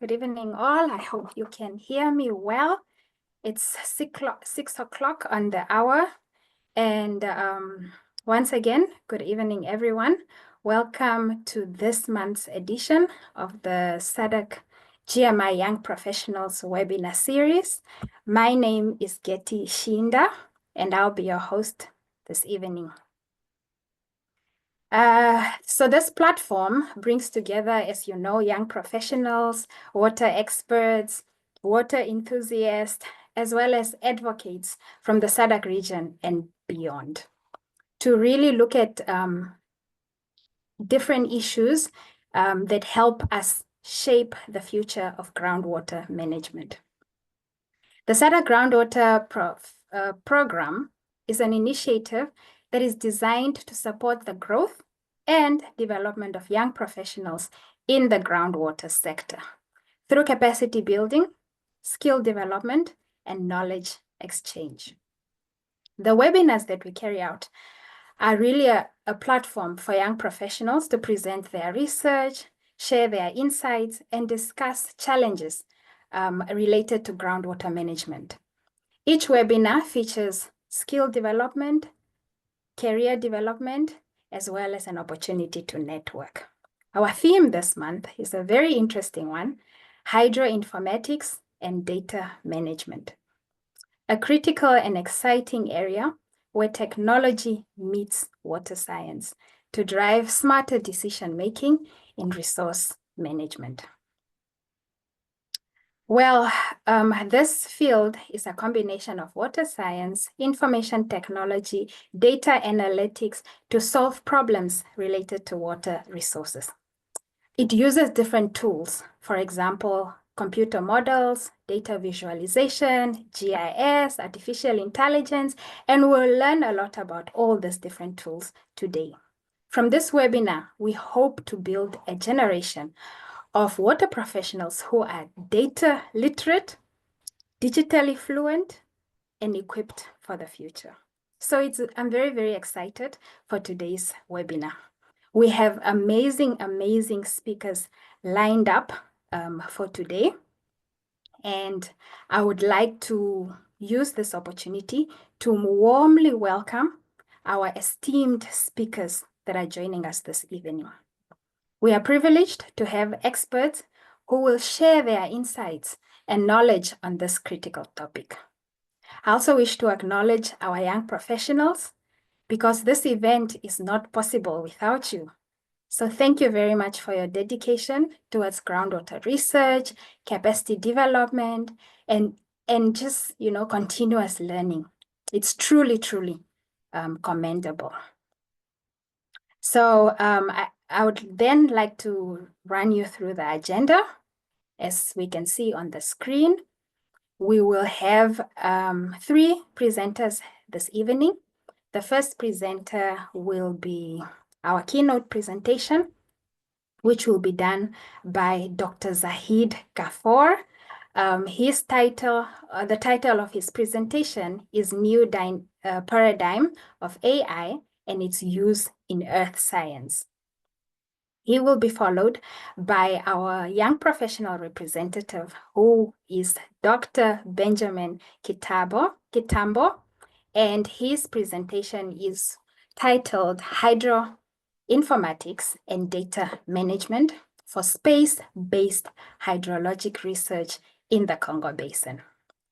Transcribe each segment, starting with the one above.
Good evening, all. I hope you can hear me well. It's 6 o'clock on the hour. And once again, good evening, everyone. Welcome to this month's edition of the SADC-GMI Young Professionals webinar series. My name is Getty Shinda, and I'll be your host this evening. So this platform brings together, as you know, young professionals, water experts, water enthusiasts, as well as advocates from the SADC region and beyond to really look at different issues that help us shape the future of groundwater management. The SADC Groundwater Program is an initiative that is designed to support the growth and development of young professionals in the groundwater sector through capacity building, skill development, and knowledge exchange. The webinars that we carry out are really a platform for young professionals to present their research, share their insights, and discuss challenges related to groundwater management. Each webinar features skill development, career development, as well as an opportunity to network. Our theme this month is a very interesting one: hydroinformatics and data management, a critical and exciting area where technology meets water science to drive smarter decision-making in resource management. Well, this field is a combination of water science, information technology, data analytics to solve problems related to water resources. It uses different tools, for example, computer models, data visualization, GIS, artificial intelligence, and we'll learn a lot about all these different tools today. From this webinar, we hope to build a generation of water professionals who are data literate, digitally fluent, and equipped for the future. So I'm very, very excited for today's webinar. We have amazing speakers lined up for today. And I would like to use this opportunity to warmly welcome our esteemed speakers that are joining us this evening. We are privileged to have experts who will share their insights and knowledge on this critical topic. I also wish to acknowledge our young professionals because this event is not possible without you. So thank you very much for your dedication towards groundwater research, capacity development, and just, continuous learning. It's truly commendable. So I would then like to run you through the agenda. As we can see on the screen, we will have 3 presenters this evening. The first presenter will be our keynote presentation, which will be done by Dr. Zahid Gafoor. The title of his presentation is New Paradigm of AI and its use in earth science. He will be followed by our young professional representative, who is Dr. Benjamin Kitambo, and his presentation is titled Hydroinformatics and Data Management for Space-Based Hydrologic Research in the Congo Basin.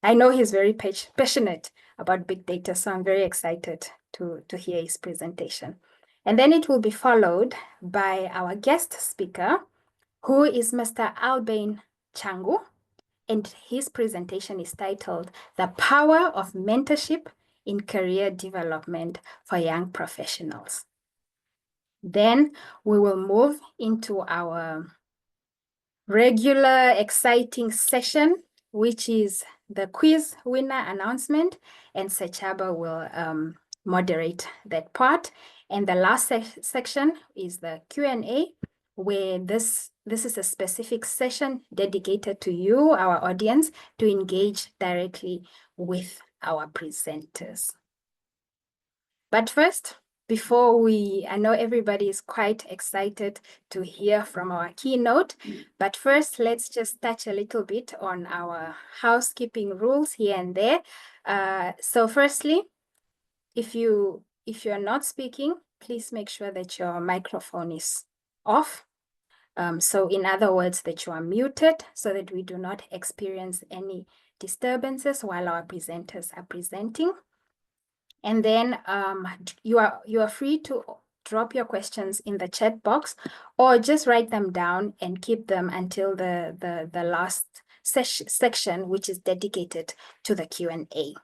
I know he's very passionate about big data, so I'm very excited to hear his presentation. And then it will be followed by our guest speaker, who is Mr. Albain Changu, and his presentation is titled The Power of Mentorship in Career Development for Young Professionals. Then we will move into our regular exciting session, which is the quiz winner announcement, and Sechaba will moderate that part. And the last section is the Q&A, where this is a specific session dedicated to you, our audience, to engage directly with our presenters. But first, I know everybody is quite excited to hear from our keynote, but first let's just touch a little bit on our housekeeping rules here and there. So firstly, if you're not speaking, please make sure that your microphone is off. So in other words, that you are muted so that we do not experience any disturbances while our presenters are presenting. And then you are free to drop your questions in the chat box or just write them down and keep them until the last section, which is dedicated to the Q&A.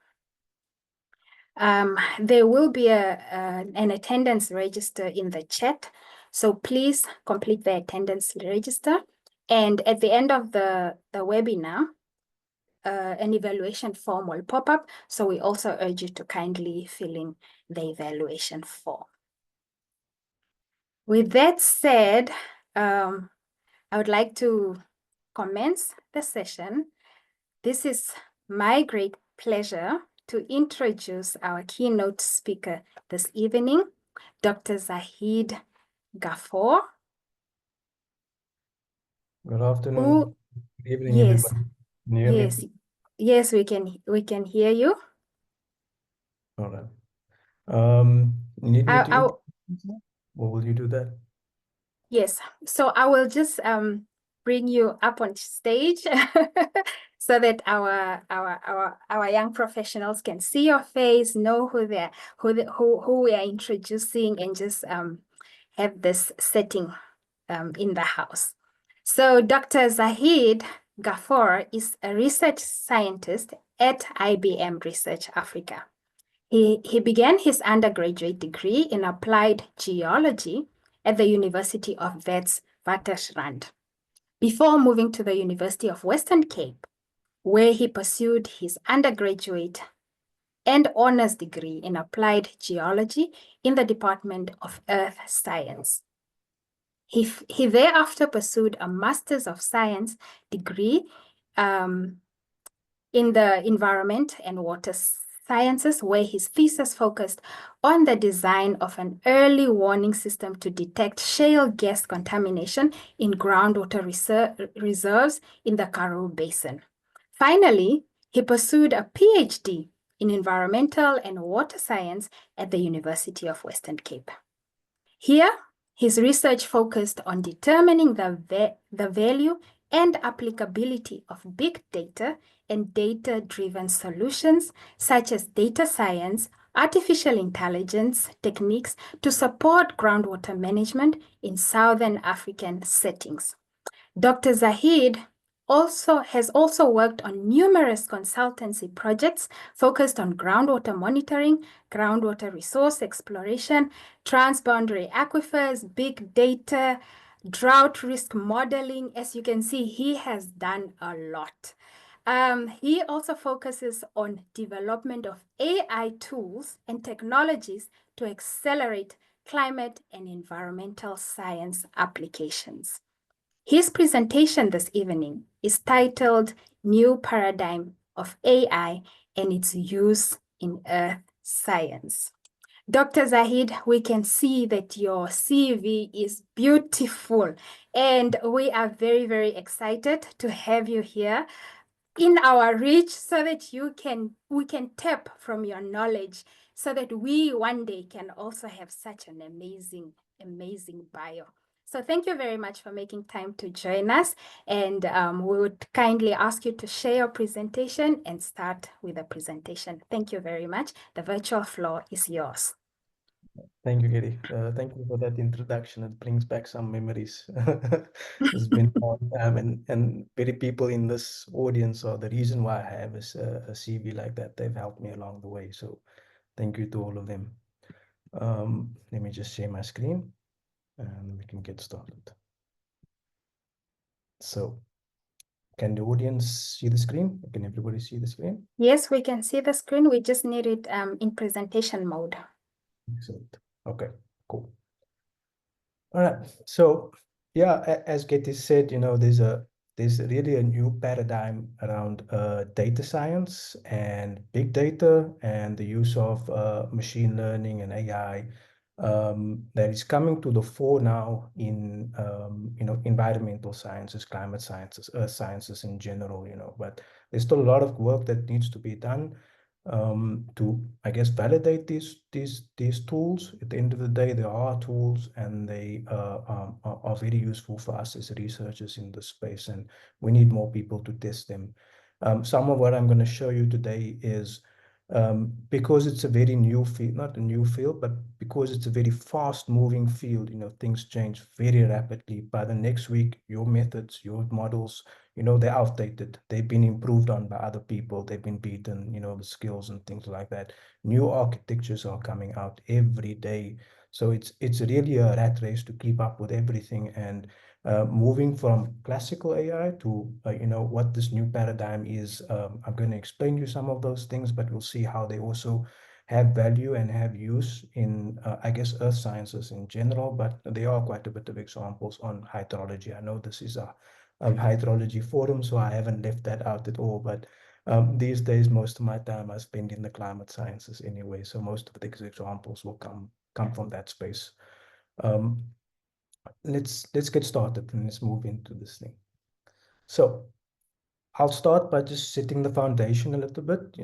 There will be an attendance register in the chat, so please complete the attendance register. And at the end of the webinar, an evaluation form will pop up. So we also urge you to kindly fill in the evaluation form. With that said, I would like to commence the session. This is my great pleasure to introduce our keynote speaker this evening, Dr. Zahid Ghafor. Good afternoon. Good evening, Yes, everybody. Can you hear yes, me? yes, we can hear you. All right. Need me to I, introduce myself? Or will you do that? Yes, so I will just bring you up on stage so that our young professionals can see your face, know who we are introducing, and just have this setting in the house. So Dr. Zahid Ghafor is a research scientist at IBM Research Africa. He began his undergraduate degree in applied geology at the University of Witwatersrand before moving to the University of Western Cape, where he pursued his undergraduate and honors degree in applied geology in the Department of Earth Science. He thereafter pursued a Master's of Science degree in the Environment and Water Sciences, where his thesis focused on the design of an early warning system to detect shale gas contamination in groundwater reserves in the Karoo Basin. Finally, he pursued a PhD in environmental and water science at the University of Western Cape. Here, his research focused on determining the value and applicability of big data and data-driven solutions such as data science, artificial intelligence techniques to support groundwater management in Southern African settings. Dr. Zahid has also worked on numerous consultancy projects focused on groundwater monitoring, groundwater resource exploration, transboundary aquifers, big data, drought risk modeling. As you can see, he has done a lot. He also focuses on development of AI tools and technologies to accelerate climate and environmental science applications. His presentation this evening is titled New Paradigm of AI and its Use in Earth Science. Dr. Zahid, we can see that your CV is beautiful, and we are very, very excited to have you here in our reach so that we can tap from your knowledge so that we one day can also have such an amazing bio. So thank you very much for making time to join us, and we would kindly ask you to share your presentation and start with the presentation. Thank you very much. The virtual floor is yours. Thank you, Katie. Thank you for that introduction. It brings back some memories. It's been a long time, and very people in this audience are the reason why I have a CV like that. They've helped me along the way. So thank you to all of them. Let me just share my screen and we can get started. So can the audience see the screen? Can everybody see the screen? Yes, we can see the screen. We just need it in presentation mode. Excellent. Okay, cool. All right. So yeah, as Katie said, there's really a new paradigm around data science and big data and the use of machine learning and AI that is coming to the fore now in environmental sciences, climate sciences, earth sciences in general, but there's still a lot of work that needs to be done to, I guess, validate these tools. At the end of the day, there are tools, and they are very useful for us as researchers in this space, and we need more people to test them. Some of what I'm going to show you today is because it's a very new field, not a new field, but because it's a very fast moving field, things change very rapidly. By the next week, your methods, your models, they're outdated. They've been improved on by other people. They've been beaten, the skills and things like that. New architectures are coming out every day. So it's really a rat race to keep up with everything. And moving from classical AI to what this new paradigm is. I'm going to explain you some of those things, but we'll see how they also have value and have use in, I guess, earth sciences in general, but there are quite a bit of examples on hydrology. I know this is a hydrology forum, so I haven't left that out at all, but these days, most of my time I spend in the climate sciences anyway, so most of the examples will come from that space. Um, let's get started and let's move into this thing. So I'll start by just setting the foundation a little bit.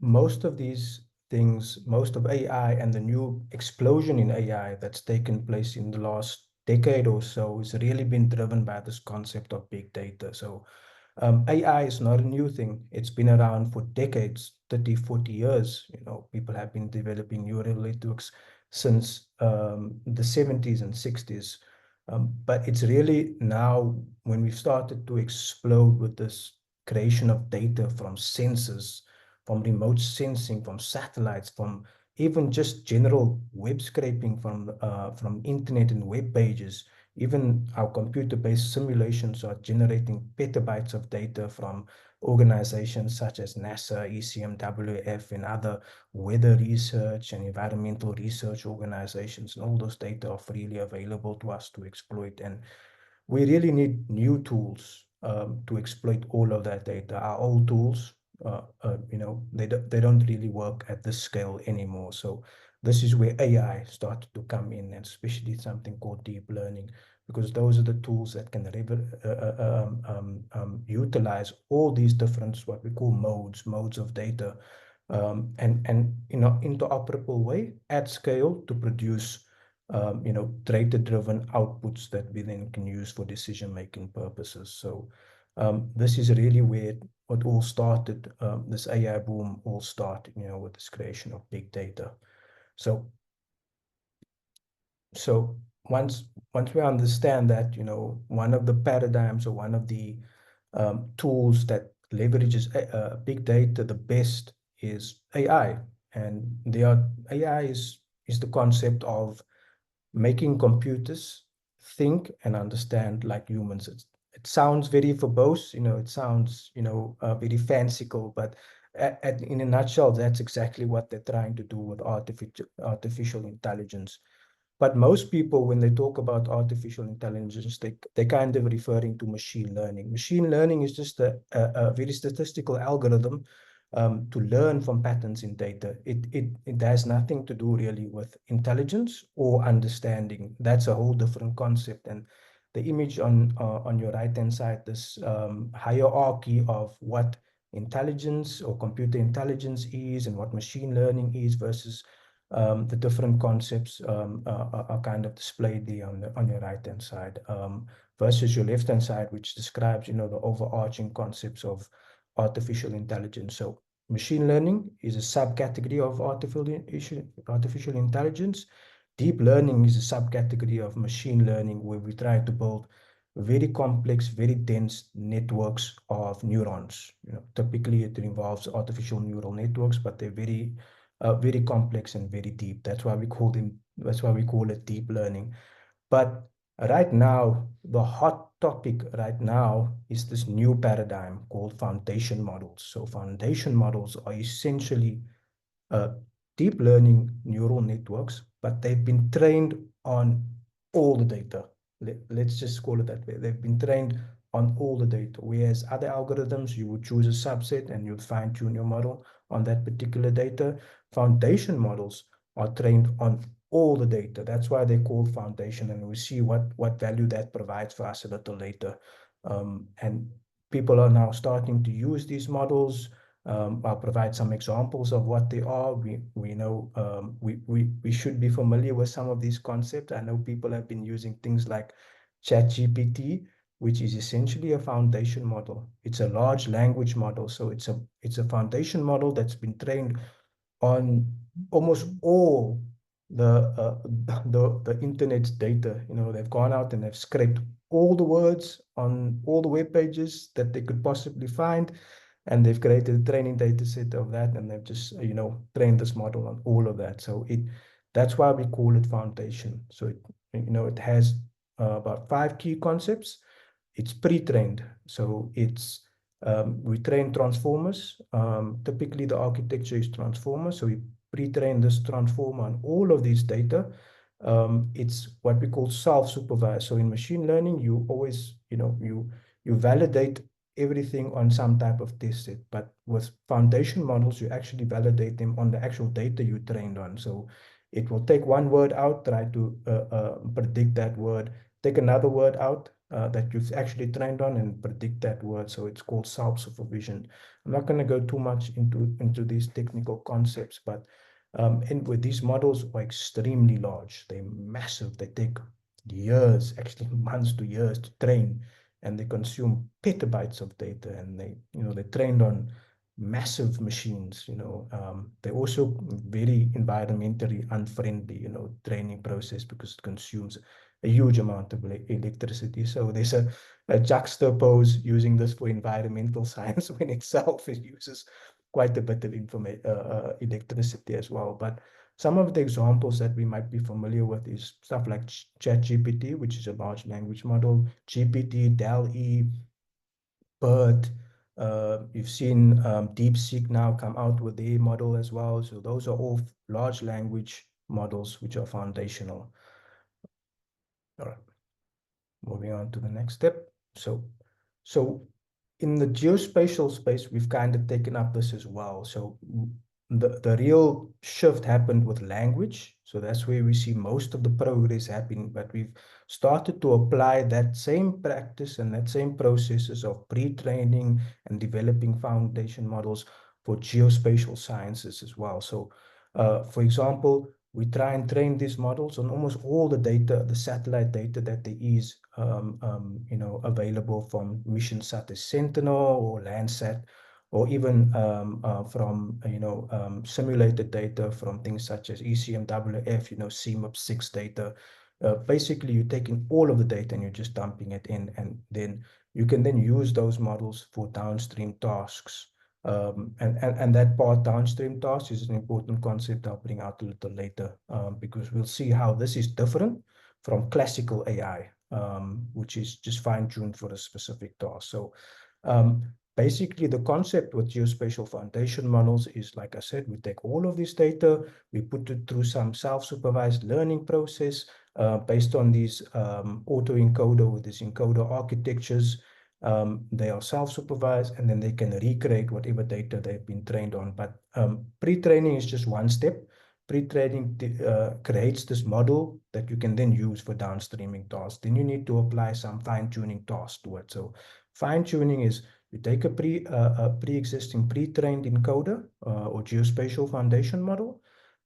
Most of these things, most of AI and the new explosion in AI that's taken place in the last decade or so has really been driven by this concept of big data. So AI is not a new thing. It's been around for decades, 30, 40 years. People have been developing neural networks since the 70s and 60s. But it's really now when we've started to explode with this creation of data from sensors, from remote sensing, from satellites, from even just general web scraping from internet and web pages. Even our computer-based simulations are generating petabytes of data from organizations such as NASA, ECMWF, and other weather research and environmental research organizations. And all those data are freely available to us to exploit. And we really need new tools to exploit all of that data. Our old tools, they don't really work at this scale anymore. So this is where AI started to come in, and especially something called deep learning, because those are the tools that can utilize all these different, what we call modes of data, and interoperable way at scale to produce data-driven outputs that we then can use for decision-making purposes. So this is really where it all started. This AI boom all started, with this creation of big data. So once we understand that, one of the paradigms or one of the tools that leverages big data the best is AI. And AI is the concept of making computers think and understand like humans. It sounds very verbose, it sounds, very fanciful, but in a nutshell, that's exactly what they're trying to do with artificial intelligence. But most people, when they talk about artificial intelligence, they kind of referring to machine learning. Machine learning is just a very statistical algorithm to learn from patterns in data. It has nothing to do really with intelligence or understanding. That's a whole different concept. And the image on your right-hand side, this hierarchy of what intelligence or computer intelligence is and what machine learning is versus the different concepts are kind of displayed there on your right-hand side versus your left-hand side, which describes, the overarching concepts of artificial intelligence. So machine learning is a subcategory of artificial intelligence. Deep learning is a subcategory of machine learning where we try to build very complex, very dense networks of neurons. Typically it involves artificial neural networks, but they're very complex and very deep. That's why we call it deep learning. But right now, the hot topic right now is this new paradigm called foundation models. So foundation models are essentially deep learning neural networks, but they've been trained on all the data. Let's just call it that way. They've been trained on all the data, whereas other algorithms, you would choose a subset and you'd fine tune your model on that particular data. Foundation models are trained on all the data. That's why they're called foundation, and we see what value that provides for us a little later. And people are now starting to use these models. I'll provide some examples of what they are. We know we should be familiar with some of these concepts. I know people have been using things like ChatGPT, which is essentially a foundation model. It's a large language model, so it's a foundation model that's been trained on almost all the internet's data. You know, they've gone out and they've scraped all the words on all the web pages that they could possibly find, and they've created a training data set of that, and they've just trained this model on all of that. So that's why we call it foundation. So it has about 5 key concepts. It's pre-trained, so we train transformers. Typically, the architecture is transformers, so we pre-train this transformer on all of these data. It's what we call self-supervised. So in machine learning, you always, you validate everything on some type of test set. But with foundation models, you actually validate them on the actual data you trained on. So it will take one word out, try to predict that word, take another word out that you've actually trained on and predict that word. So it's called self-supervision. I'm not going to go too much into these technical concepts, but with these models are extremely large. They're massive. They take years, actually months to years to train, and they consume petabytes of data, and they're trained on massive machines. They're also very environmentally unfriendly, training process, because it consumes a huge amount of electricity. So there's a juxtapose using this for environmental science when itself it uses quite a bit of electricity as well. But some of the examples that we might be familiar with is stuff like ChatGPT, which is a large language model, GPT, DALL-E, BERT. You've seen DeepSeek now come out with their model as well. So those are all large language models which are foundational. All right, moving on to the next step. So in the geospatial space, we've kind of taken up this as well. So the real shift happened with language. So that's where we see most of the progress happening, but we've started to apply that same practice and that same processes of pre-training and developing foundation models for geospatial sciences as well. So for example, we try and train these models on almost all the data, the satellite data that there is, available from missions such as Sentinel or Landsat, or even from simulated data from things such as ECMWF, CMIP6 data. Basically, you're taking all of the data and you're just dumping it in, and then you can then use those models for downstream tasks. And that part, downstream tasks, is an important concept I'll bring out a little later, because we'll see how this is different from classical AI, which is just fine-tuned for a specific task. So basically, the concept with geospatial foundation models is, like I said, we take all of this data, we put it through some self-supervised learning process based on these autoencoder with these encoder architectures. They are self-supervised, and then they can recreate whatever data they've been trained on. But pre-training is just one step. Pre-training creates this model that you can then use for downstreaming tasks. Then you need to apply some fine-tuning tasks to it. So fine-tuning is you take a pre-existing pre-trained encoder or geospatial foundation model,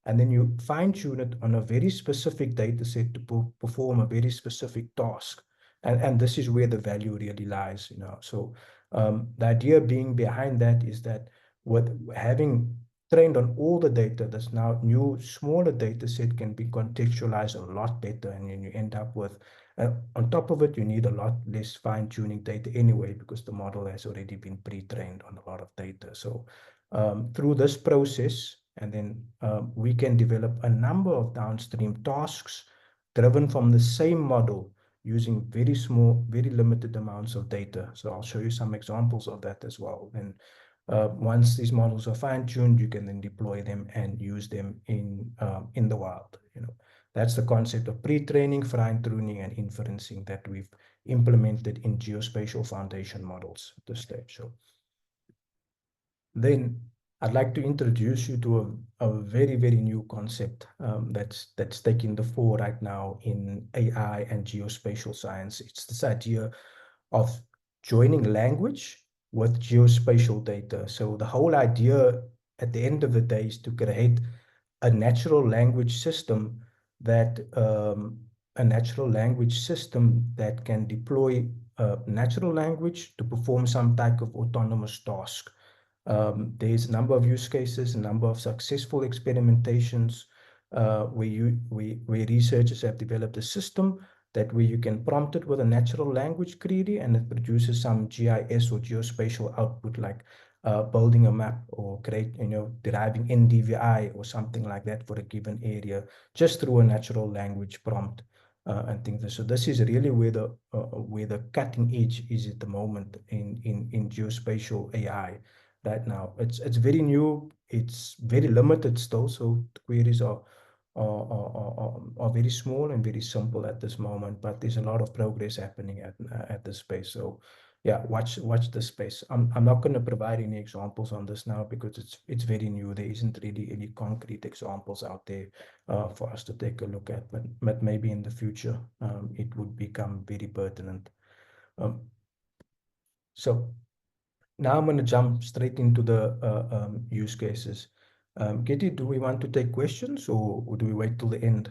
and then you fine-tune it on a very specific data set to perform a very specific task. And this is where the value really lies, So the idea being behind that is that with having trained on all the data, this now new smaller data set can be contextualized a lot better, and then you end up with, on top of it, you need a lot less fine-tuning data anyway, because the model has already been pre-trained on a lot of data. So through this process, and then we can develop a number of downstream tasks driven from the same model, using very small, very limited amounts of data. So I'll show you some examples of that as well. And once these models are fine-tuned, you can then deploy them and use them in the wild. That's the concept of pre-training, fine-tuning, and inferencing that we've implemented in geospatial foundation models at this stage. So then I'd like to introduce you to a very, very new concept that's taking the fore right now in AI and geospatial science. It's this idea of joining language with geospatial data. So the whole idea at the end of the day is to create a natural language system that can deploy natural language to perform some type of autonomous task. There's a number of use cases, a number of successful experimentations where researchers have developed a system that where you can prompt it with a natural language query and it produces some GIS or geospatial output like building a map or deriving NDVI or something like that for a given area just through a natural language prompt and things. So this is really where the cutting edge is at the moment in geospatial AI right now. It's very new. It's very limited still. So the queries are very small and very simple at this moment, but there's a lot of progress happening at this space. So yeah, watch this space. I'm not going to provide any examples on this now because it's very new. There isn't really any concrete examples out there for us to take a look at, but maybe in the future it would become very pertinent. So now I'm going to jump straight into the use cases. Katie, do we want to take questions or do we wait till the end?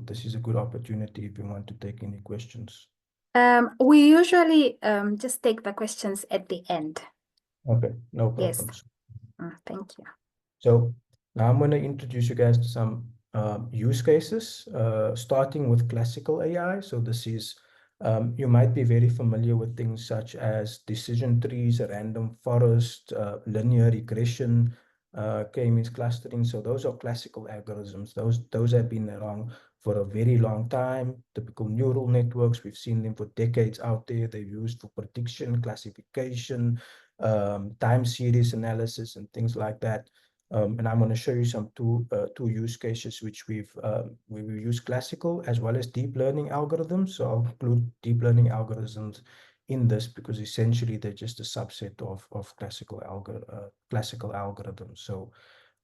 This is a good opportunity if you want to take any questions. We usually just take the questions at the end. Okay, no Yes. problems. Thank you. So now I'm going to introduce you guys to some use cases, starting with classical AI. So this is, you might be very familiar with things such as decision trees, random forest, linear regression, k-means clustering. So those are classical algorithms. Those have been around for a very long time. Typical neural networks, we've seen them for decades out there. They're used for prediction, classification, time series analysis, and things like that. And I'm going to show you some two use cases which we use classical as well as deep learning algorithms. So I'll include deep learning algorithms in this because essentially they're just a subset of classical algorithms. So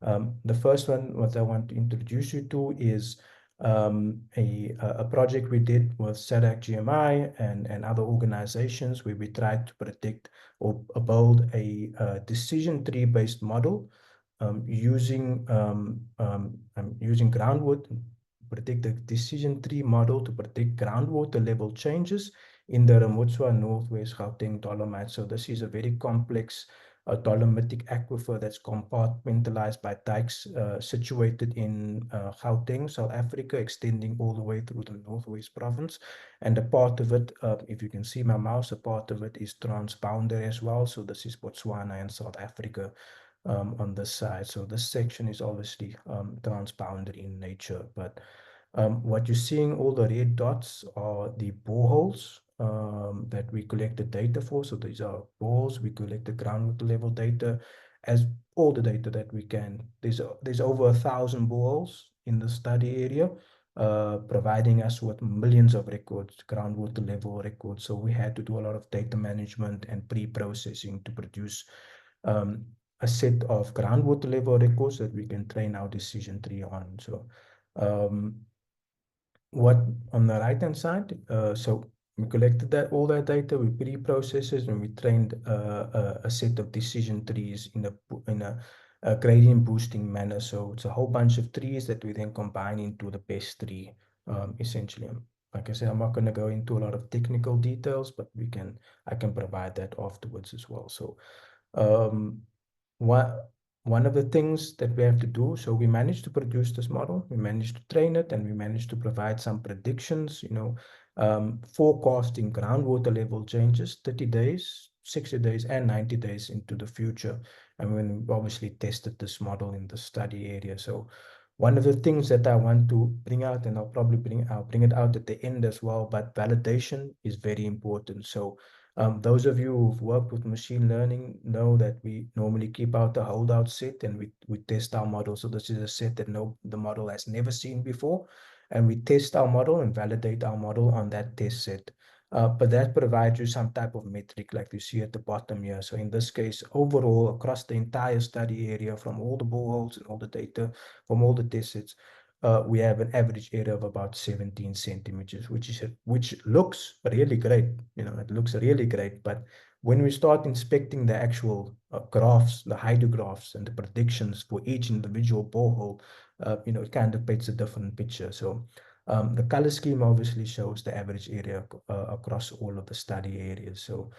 the first one, what I want to introduce you to is a project we did with SADC-GMI and other organizations where we tried to predict or build a decision tree based model using groundwater, predict the decision tree model to predict groundwater level changes in the Ramotswa Northwest Gauteng Dolomites. So this is a very complex dolomitic aquifer that's compartmentalized by dikes situated in Gauteng, South Africa, extending all the way through the Northwest Province. And a part of it, if you can see my mouse, a part of it is transpounder as well. So this is Botswana and South Africa on this side. So this section is obviously transboundary in nature, but what you're seeing, all the red dots are the boreholes that we collect the data for. So these are boreholes. We collect the groundwater level data as all the data that we can. There's over 1,000 boreholes in the study area, providing us with millions of records, groundwater level records. So we had to do a lot of data management and pre-processing to produce a set of groundwater level records that we can train our decision tree on. So what on the right hand side, so we collected all that data, we pre-processed it, and we trained a set of decision trees in a gradient boosting manner. So it's a whole bunch of trees that we then combine into the best tree, essentially. Like I said, I'm not going to go into a lot of technical details, but I can provide that afterwards as well. So one of the things that we have to do, so we managed to produce this model, we managed to train it, and we managed to provide some predictions, forecasting groundwater level changes 30 days, 60 days, and 90 days into the future. And we obviously tested this model in the study area. So one of the things that I want to bring out, and I'll bring it out at the end as well, but validation is very important. So those of you who've worked with machine learning know that we normally keep out a holdout set and we test our model. So this is a set that the model has never seen before. And we test our model and validate our model on that test set. But that provides you some type of metric like you see at the bottom here. So in this case, overall, across the entire study area, from all the boreholes and all the data, from all the test sets, we have an average area of about 17 centimeters, which looks really great. It looks really great. But when we start inspecting the actual graphs, the hydrographs, and the predictions for each individual borehole, it kind of paints a different picture. So the color scheme obviously shows the average area across all of the study areas. So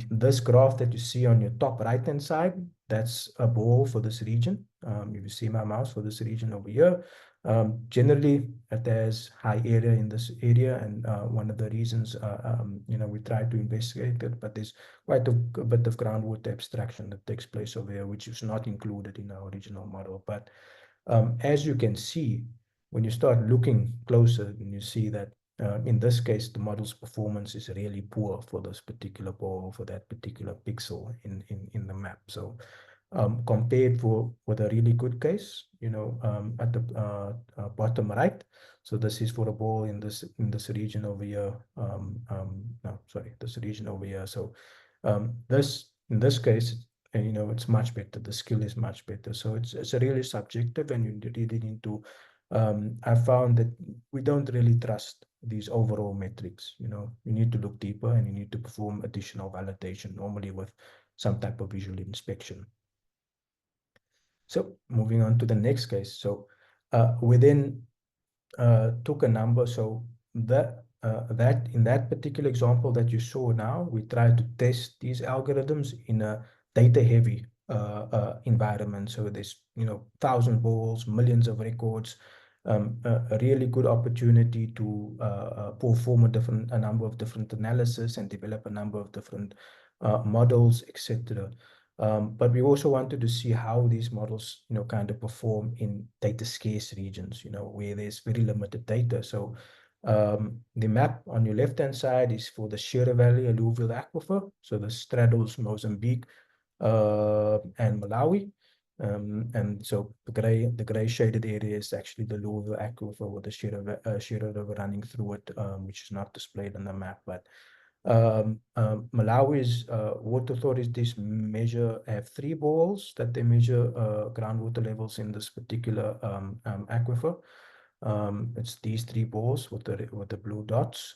this graph that you see on your top right-hand side, that's a borehole for this region. If you see my mouse for this region over here, generally it has high area in this area, and one of the reasons we try to investigate it, but there's quite a bit of groundwater abstraction that takes place over here, which is not included in our original model. But as you can see, when you start looking closer, and you see that in this case, the model's performance is really poor for this particular ball, for that particular pixel in the map. So compared with a really good case, at the bottom right. So this is for a ball in this region over here. No, sorry, this region over here. So in this case, it's much better. The skill is much better. So it's a really subjective, and you really need to. I found that we don't really trust these overall metrics. You need to look deeper, and you need to perform additional validation, normally with some type of visual inspection. So moving on to the next case. So we then took a number. So that in that particular example that you saw now, we tried to test these algorithms in a data-heavy environment. So there's 1,000 balls, millions of records, a really good opportunity to perform a number of different analysis and develop a number of different models, etc. But we also wanted to see how these models, kind of perform in data scarce regions, where there's very limited data. So the map on your left-hand side is for the Shira Valley alluvial aquifer. So this straddles Mozambique and Malawi. And so the gray shaded area is actually the alluvial aquifer with the Shira River running through it, which is not displayed on the map. But Malawi's water authorities have 3 boreholes that they measure groundwater levels in this particular aquifer. It's these 3 boreholes with the blue dots.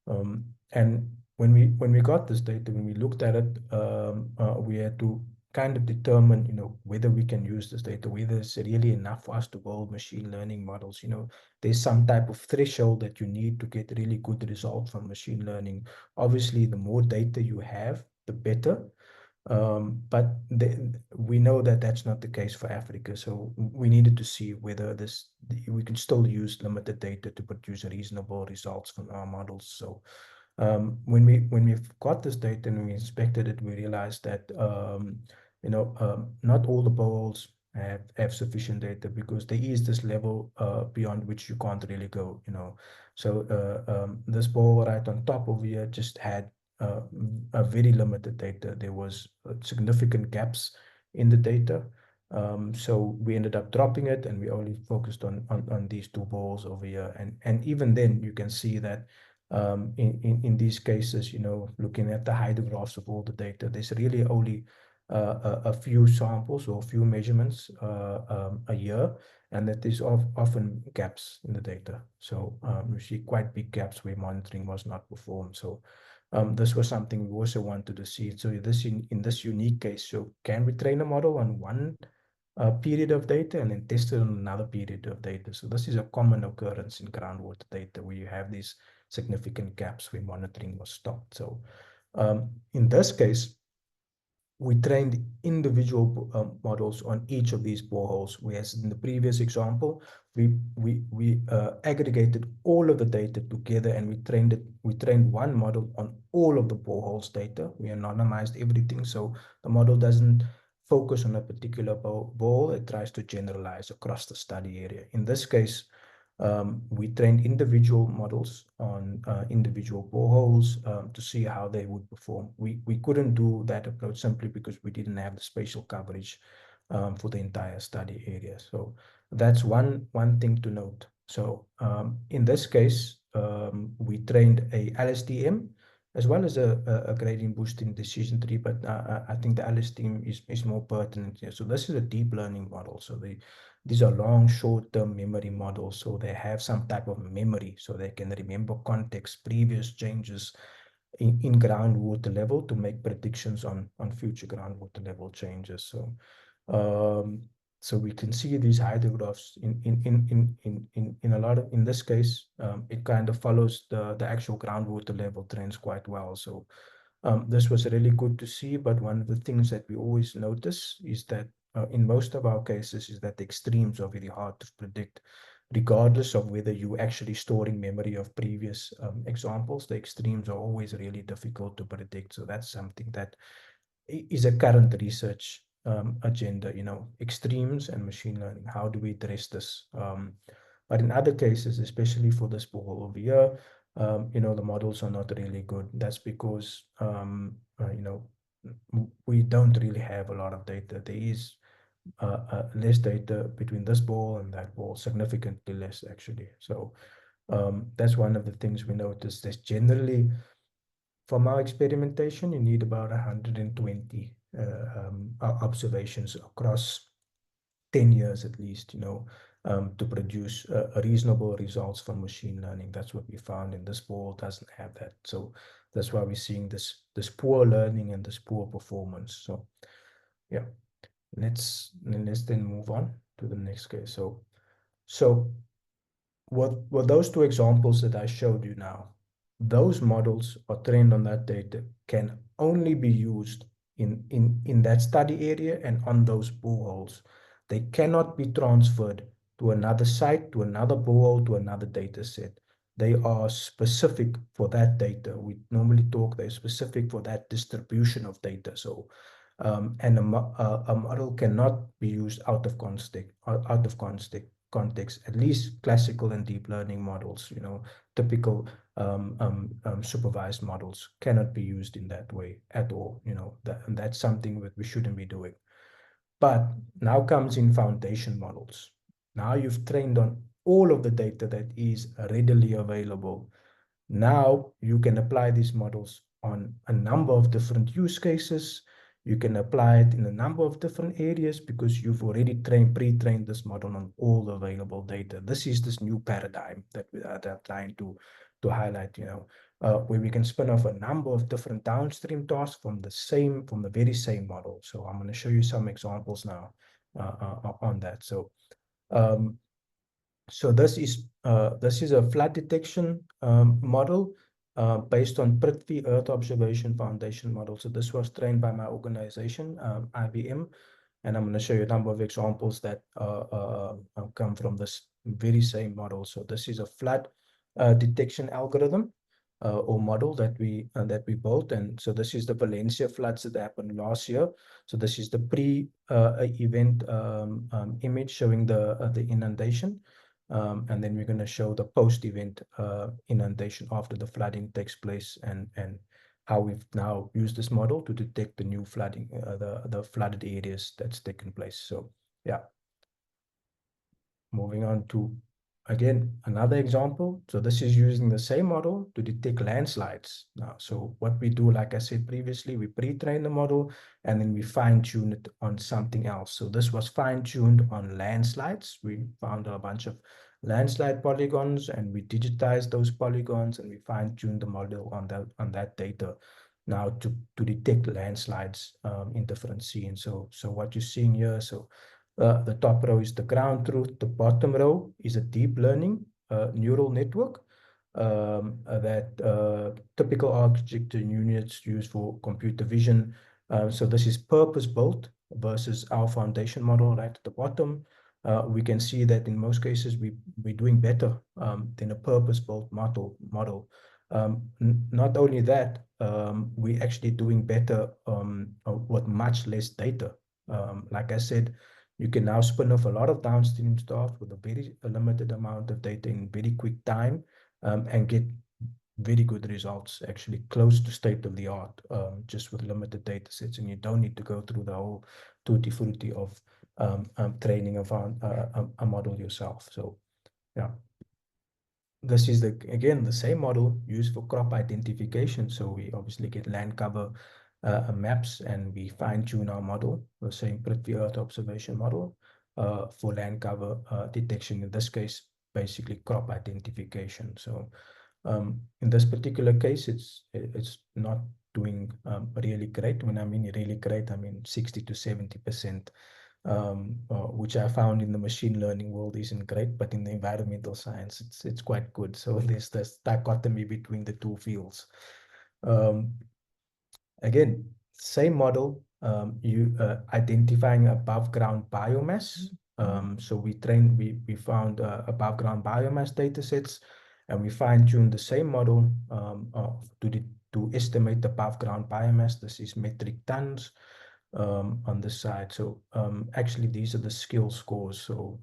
And when we got this data, when we looked at it, we had to kind of determine, whether we can use this data, whether it's really enough for us to build machine learning models. There's some type of threshold that you need to get really good results from machine learning. Obviously, the more data you have, the better. But we know that that's not the case for Africa. So we needed to see whether we can still use limited data to produce reasonable results from our models. So when we got this data and we inspected it, we realized that not all the boreholes have sufficient data, because there is this level beyond which you can't really go. So this borehole right on top over here just had a very limited data. There was significant gaps in the data. So we ended up dropping it, and we only focused on these 2 boreholes over here. And even then, you can see that in these cases, looking at the hydrographs of all the data, there's really only a few samples or a few measurements a year, and that there's often gaps in the data. So you see quite big gaps where monitoring was not performed. So this was something we also wanted to see. So in this unique case, so can we train a model on one period of data and then test it on another period of data? So this is a common occurrence in groundwater data, where you have these significant gaps where monitoring was stopped. So in this case, we trained individual models on each of these boreholes, whereas in the previous example, we aggregated all of the data together, and we trained one model on all of the boreholes data. We anonymized everything, so the model doesn't focus on a particular borehole. It tries to generalize across the study area. In this case, we trained individual models on individual boreholes to see how they would perform. We couldn't do that approach simply because we didn't have the spatial coverage for the entire study area. So that's one thing to note. So in this case, we trained a LSTM as well as a gradient boosting decision tree, but I think the LSTM is more pertinent here. So this is a deep learning model. So these are long, short-term memory models. So they have some type of memory, so they can remember context, previous changes in groundwater level to make predictions on future groundwater level changes. So so we can see these hydrographs in a lot of, in this case, it kind of follows the actual groundwater level trends quite well. So this was really good to see, but one of the things that we always notice is that in most of our cases is that the extremes are very hard to predict, regardless of whether you actually storing memory of previous examples. The extremes are always really difficult to predict. So that's something that is a current research agenda, extremes and machine learning. How do we address this? But in other cases, especially for this ball over here, the models are not really good. That's because, we don't really have a lot of data. There is less data between this ball and that ball, significantly less actually. So that's one of the things we noticed. There's generally, from our experimentation, you need about 120 observations across 10 years at least, to produce reasonable results from machine learning. That's what we found, and this ball doesn't have that. So that's why we're seeing this poor learning and this poor performance. So yeah, let's then move on to the next case. So what those two examples that I showed you now, those models are trained on that data, can only be used in that study area and on those boreholes. They cannot be transferred to another site, to another borehole, to another data set. They are specific for that data. We normally talk, they're specific for that distribution of data. So and a model cannot be used out of context, at least classical and deep learning models, typical supervised models cannot be used in that way at all, and that's something that we shouldn't be doing. But now comes in foundation models. Now you've trained on all of the data that is readily available. Now you can apply these models on a number of different use cases. You can apply it in a number of different areas because you've already pre-trained this model on all the available data. This is this new paradigm that we are trying to highlight, where we can spin off a number of different downstream tasks from the very same model. So I'm going to show you some examples now on that. So this is a flood detection model based on Prithvi Earth Observation Foundation model. So this was trained by my organization, IBM, and I'm going to show you a number of examples that come from this very same model. So this is a flood detection algorithm or model that we built, and so this is the Valencia floods that happened last year. So this is the pre-event image showing the inundation. And then we're going to show the post-event inundation after the flooding takes place, and how we've now used this model to detect the new flooding, the flooded areas that's taken place. So yeah, moving on to, again, another example. So this is using the same model to detect landslides. Now, so what we do, like I said previously, we pre-train the model and then we fine-tune it on something else. So this was fine-tuned on landslides. We found a bunch of landslide polygons and we digitized those polygons and we fine-tuned the model on that data now to detect landslides in different scenes. So what you're seeing here, so the top row is the ground truth. The bottom row is a deep learning neural network that typical architecture units use for computer vision. So this is purpose-built versus our foundation model right at the bottom. We can see that in most cases we're doing better than a purpose-built model. Not only that, we're actually doing better with much less data. Like I said, you can now spin off a lot of downstream stuff with a very limited amount of data in very quick time and get very good results, actually close to state of the art, just with limited data sets. And you don't need to go through the whole tutti frutti of training of a model yourself. So, yeah. this is again the same model used for crop identification. So we obviously get land cover maps, and we fine tune our model, the same Prithvi Earth observation model for land cover detection. In this case, basically crop identification. So in this particular case, it's not doing really great. When I mean really great, I mean 60 to 70%. Which I found in the machine learning world isn't great, but in the environmental science, it's quite good. So there's this dichotomy between the two fields. Again, same model, you identifying above ground biomass. So we found above ground biomass data sets, and we fine-tuned the same model to estimate the above ground biomass. This is metric tons on this side. So actually, these are the skill scores. So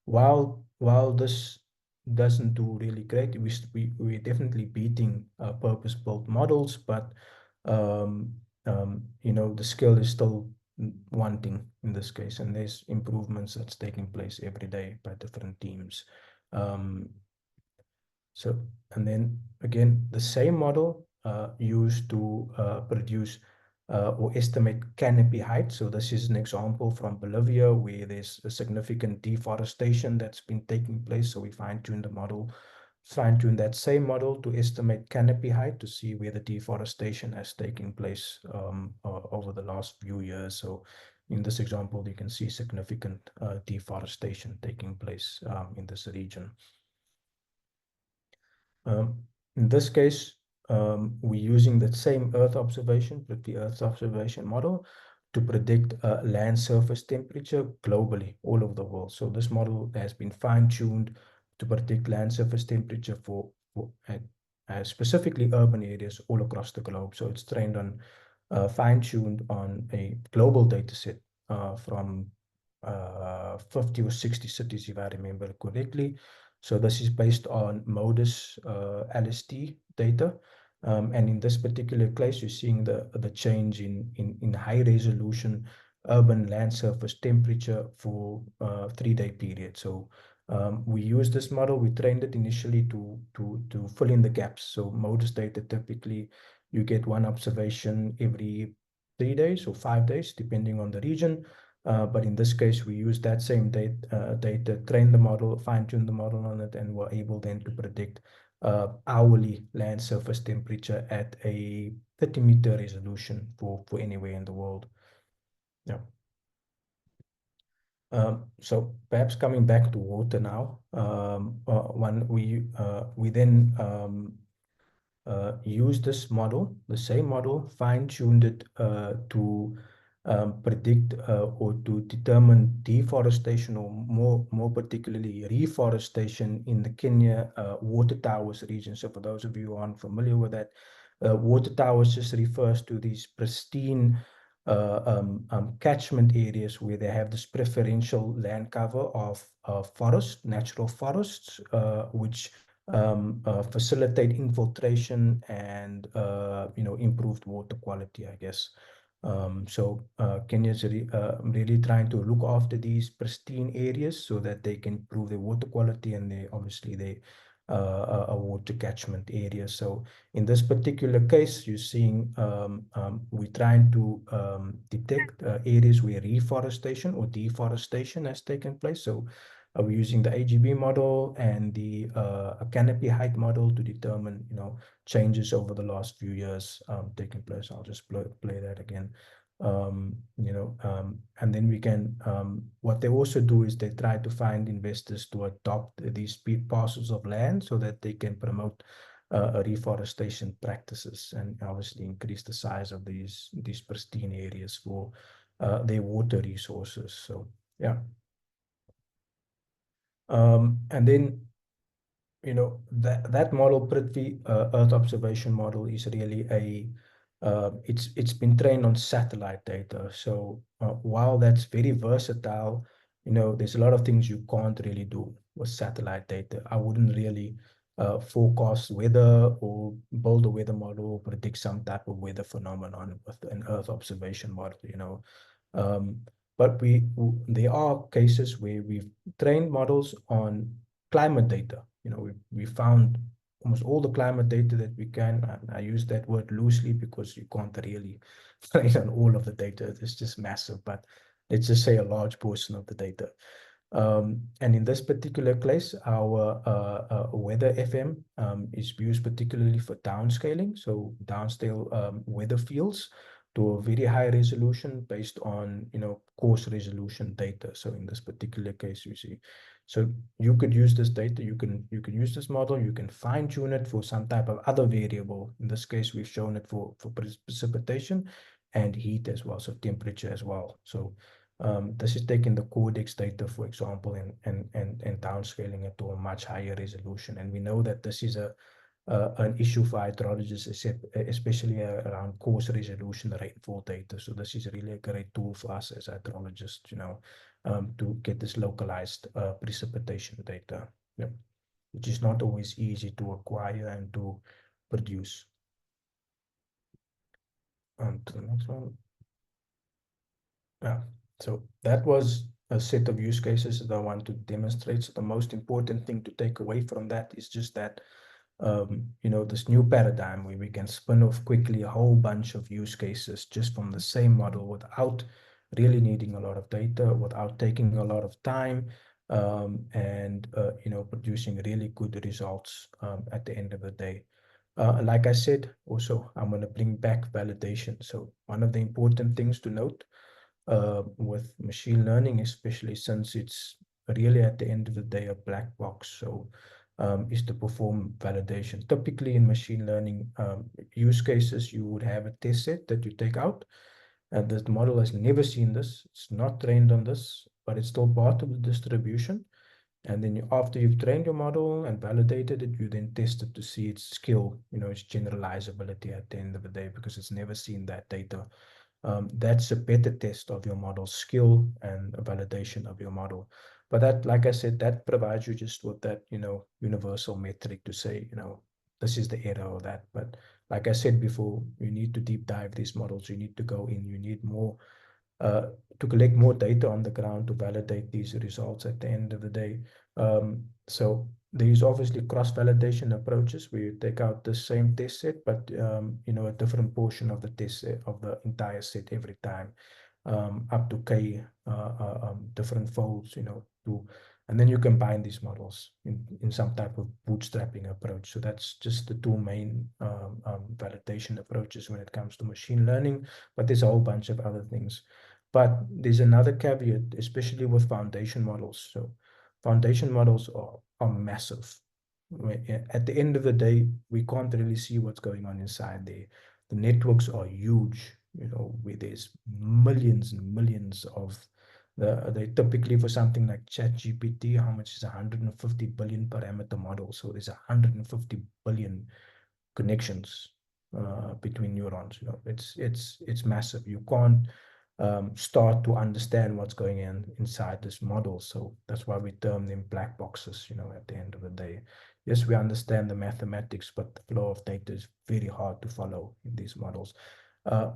while this doesn't do really great, we're definitely beating purpose-built models, but the skill is still wanting in this case, and there's improvements that's taking place every day by different teams. And then again, the same model used to produce or estimate canopy height. So this is an example from Bolivia where there's a significant deforestation that's been taking place. So we fine-tuned the model, fine-tune that same model to estimate canopy height to see where the deforestation has taken place over the last few years. So in this example, you can see significant deforestation taking place in this region. In this case, we're using the same Earth observation, with the Earth observation model, to predict land surface temperature globally, all over the world. So this model has been fine-tuned to predict land surface temperature for specifically urban areas all across the globe. So it's trained on, fine-tuned on a global data set from 50 or 60 cities, if I remember correctly. So this is based on MODIS LST data. And in this particular case, you're seeing the change in high resolution urban land surface temperature for a 3-day period. So we use this model. We trained it initially to fill in the gaps. So MODIS data, typically you get one observation every 3 days or 5 days, depending on the region. But in this case, we use that same data, train the model, fine-tune the model on it, and we're able then to predict hourly land surface temperature at a 30-meter resolution for anywhere in the world. Yeah. So perhaps coming back to water now, we then use this model, the same model, fine-tuned it to predict or to determine deforestation, or more particularly reforestation in the Kenya water towers region. So for those of you who aren't familiar with that, water towers just refers to these pristine catchment areas where they have this preferential land cover of forest, natural forests, which facilitate infiltration and improved water quality, I guess. So Kenya is really trying to look after these pristine areas so that they can improve their water quality, and they obviously a water catchment area. So in this particular case, you're seeing we're trying to detect areas where reforestation or deforestation has taken place. So we're using the AGB model and the canopy height model to determine, changes over the last few years taking place. I'll just play that again. And then we can, what they also do is they try to find investors to adopt these parcels of land so that they can promote reforestation practices and obviously increase the size of these pristine areas for their water resources. So, yeah. And then, that model, Prithvi Earth observation model, is really it's been trained on satellite data. So while that's very versatile, there's a lot of things you can't really do with satellite data. I wouldn't really forecast weather or build a weather model or predict some type of weather phenomenon with an Earth observation model. But there are cases where we've trained models on climate data. we found almost all the climate data that we can. And I use that word loosely because you can't really train on all of the data. It's just massive, but let's just say a large portion of the data. And in this particular case, our weather FM is used particularly for downscaling, so downscale weather fields to a very high resolution based on coarse resolution data. So in this particular case, you see, so you could use this data, you can use this model, you can fine tune it for some type of other variable. In this case, we've shown it for precipitation and heat as well, so temperature as well. So this is taking the codex data, for example, and downscaling it to a much higher resolution. And we know that this is an issue for hydrologists, especially around coarse resolution rainfall data. So this is really a great tool for us as hydrologists, to get this localized precipitation data, which is not always easy to acquire and to produce. To the next one. Yeah, so that was a set of use cases that I want to demonstrate. So the most important thing to take away from that is just that, this new paradigm where we can spin off quickly a whole bunch of use cases just from the same model without really needing a lot of data, without taking a lot of time, and producing really good results at the end of the day. Like I said, also, I'm going to bring back validation. So one of the important things to note with machine learning, especially since it's really at the end of the day a black box, so is to perform validation. Typically in machine learning use cases, you would have a test set that you take out, and the model has never seen this. It's not trained on this, but it's still part of the distribution. And then after you've trained your model and validated it, you then test it to see its skill, its generalizability at the end of the day, because it's never seen that data. That's a better test of your model's skill and a validation of your model. But that, like I said, that provides you just with that, universal metric to say, this is the error or that. But like I said before, you need to deep dive these models. You need to go in, you need more to collect more data on the ground to validate these results at the end of the day. So there's obviously cross-validation approaches where you take out the same test set, but a different portion of the test set of the entire set every time, up to K different folds, and then you combine these models in some type of bootstrapping approach. So that's just the two main validation approaches when it comes to machine learning, but there's a whole bunch of other things. But there's another caveat, especially with foundation models. So foundation models are massive. At the end of the day, we can't really see what's going on inside there. The networks are huge, where there's millions and millions of they typically, for something like ChatGPT, how much is 150 billion parameter model? So there's 150 billion connections between neurons. It's massive. You can't start to understand what's going on inside this model. So that's why we term them black boxes, at the end of the day. Yes, we understand the mathematics, but the flow of data is very hard to follow in these models,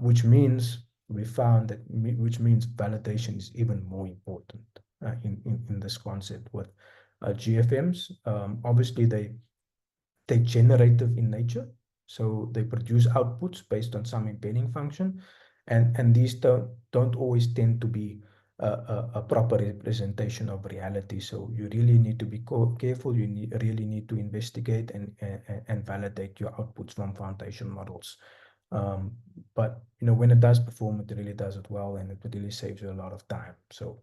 which means which means validation is even more important in this concept with GFMs. Obviously, they're generative in nature, so they produce outputs based on some embedding function, and these don't always tend to be a proper representation of reality. So you really need to be careful. You really need to investigate and validate your outputs from foundation models. But when it does perform, it really does it well, and it really saves you a lot of time. So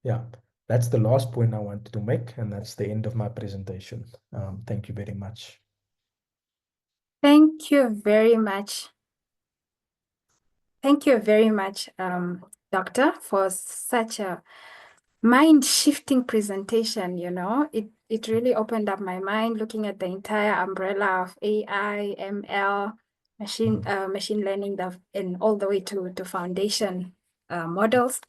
yeah, that's the last point I wanted to make, and that's the end of my presentation. Thank you very much. Thank you very much. Thank you very much, Doctor, for such a mind-shifting presentation. It really opened up my mind looking at the entire umbrella of AI, ML, machine learning, and all the way to foundation models.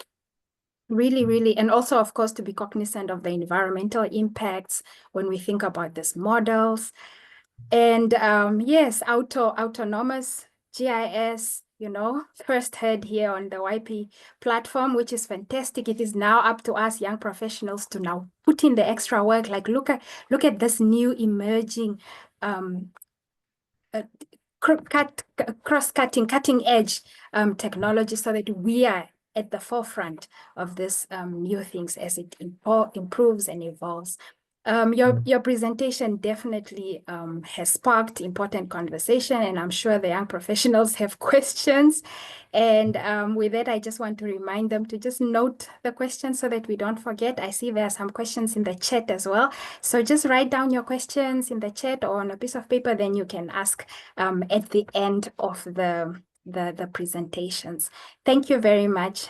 Really, really, and also, of course, to be cognizant of the environmental impacts when we think about these models. And yes, autonomous GIS, first heard here on the YP platform, which is fantastic. It is now up to us young professionals to now put in the extra work, like look at this new emerging cross-cutting, cutting edge technology, so that we are at the forefront of this new things as it improves and evolves. Your presentation definitely has sparked important conversation, and I'm sure the young professionals have questions. And with that, I just want to remind them to just note the questions so that we don't forget. I see there are some questions in the chat as well. So just write down your questions in the chat or on a piece of paper, then you can ask at the end of the presentations. Thank you very much,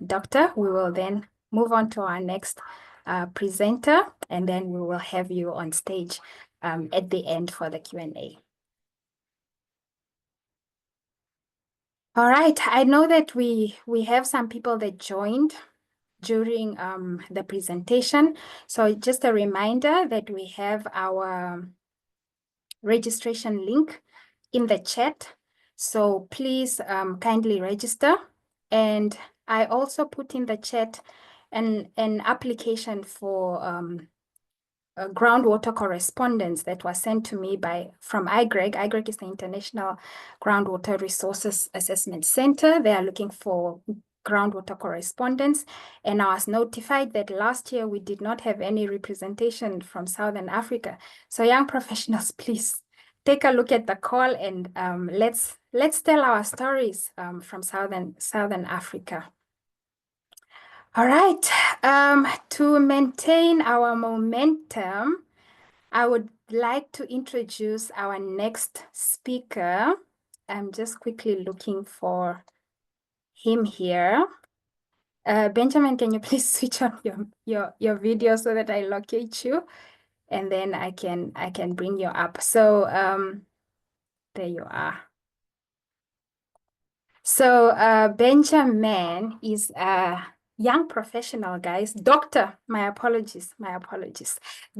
Doctor. We will then move on to our next presenter, and then we will have you on stage at the end for the Q&A. All right, I know that we have some people that joined during the presentation. So just a reminder that we have our registration link in the chat. So please kindly register. And I also put in the chat an application for groundwater correspondence that was sent to me from IGREG. IGREG is the International Groundwater Resources Assessment Center. They are looking for groundwater correspondence. And I was notified that last year we did not have any representation from Southern Africa. So young professionals, please take a look at the call, and let's tell our stories from Southern Africa. All right, to maintain our momentum, I would like to introduce our next speaker. I'm just quickly looking for him here. Benjamin, can you please switch on your video so that I locate you, and then I can bring you up. So there you are. So Benjamin is a young professional, guys. My apologies.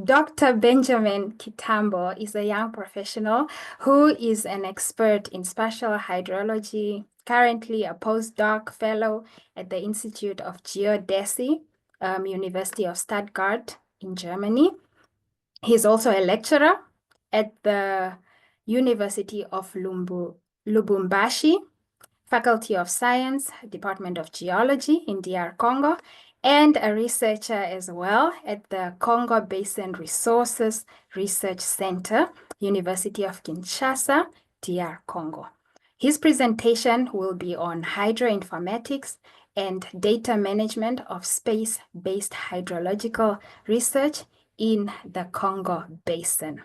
Dr. Benjamin Kitambo is a young professional who is an expert in spatial hydrology, currently a postdoc fellow at the Institute of Geodesy, University of Stuttgart in Germany. He's also a lecturer at the University of Lubumbashi, Faculty of Science, Department of Geology in DR Congo, and a researcher as well at the Congo Basin Resources Research Center, University of Kinshasa, DR Congo. His presentation will be on hydroinformatics and data management of space-based hydrological research in the Congo Basin.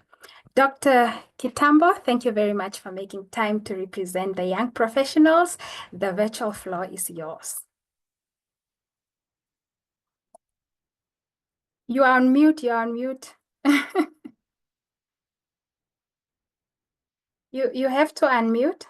Dr. Kitambo, thank you very much for making time to represent the young professionals. The virtual floor is yours. You are on mute, you are on mute. You have to unmute.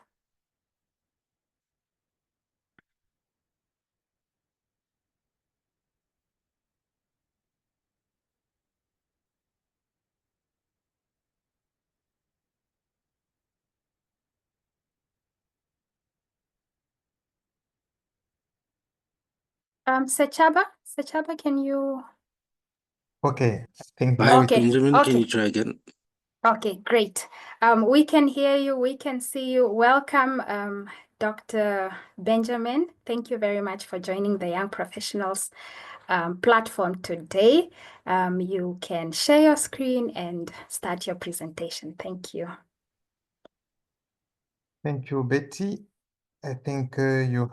Sechaba, can you? Okay, I think Hi, now Okay, Benjamin, okay. can you try again? Okay, great. We can hear you, we can see you. Welcome, Dr. Benjamin. Thank you very much for joining the Young Professionals platform today. You can share your screen and start your presentation. Thank you. Thank you, Betty. I think you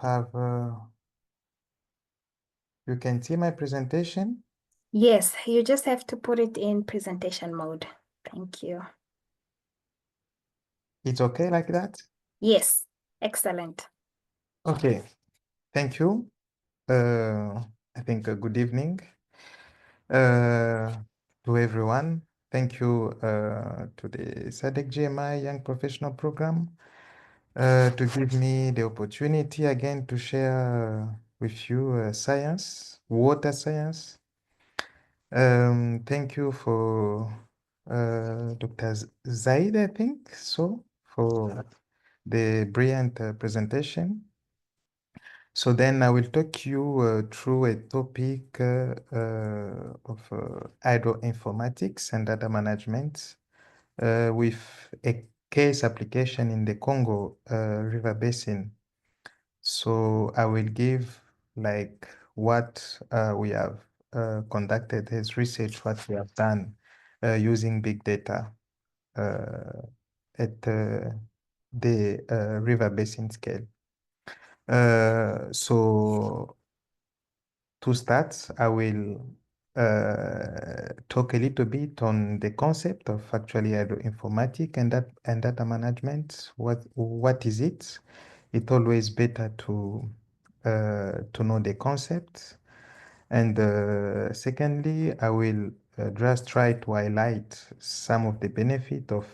can see my presentation. Yes, you just have to put it in presentation mode. Thank you. It's okay like that? Yes, excellent. Okay, thank you. I think good evening to everyone. Thank you to the SADC-GMI Young Professional Program to give me the opportunity again to share with you science, water science. Thank you for Dr. Zaid, I think so, for the brilliant presentation. So then I will talk you through a topic of hydroinformatics and data management with a case application in the Congo River Basin. So I will give like what we have conducted as research, what we have done using big data at the river basin scale. So to start, I will talk a little bit on the concept of actually informatics and data management. What is it? It's always better to know the concept. And secondly, I will just try to highlight some of the benefit of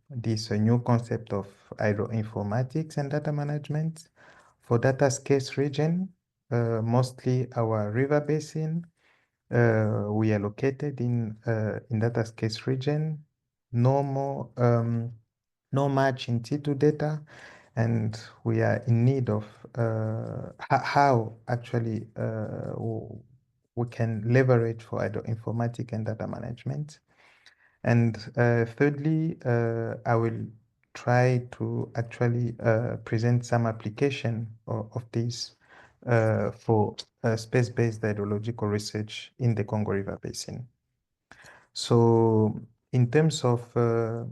this new concept of hydroinformatics and data management for data scarce region, mostly our river basin. We are located in data scarce region, no more, no much in situ data, and we are in need of how actually we can leverage for informatics and data management. And thirdly, I will try to actually present some application of this for space-based hydrological research in the Congo River Basin. So in terms of uh,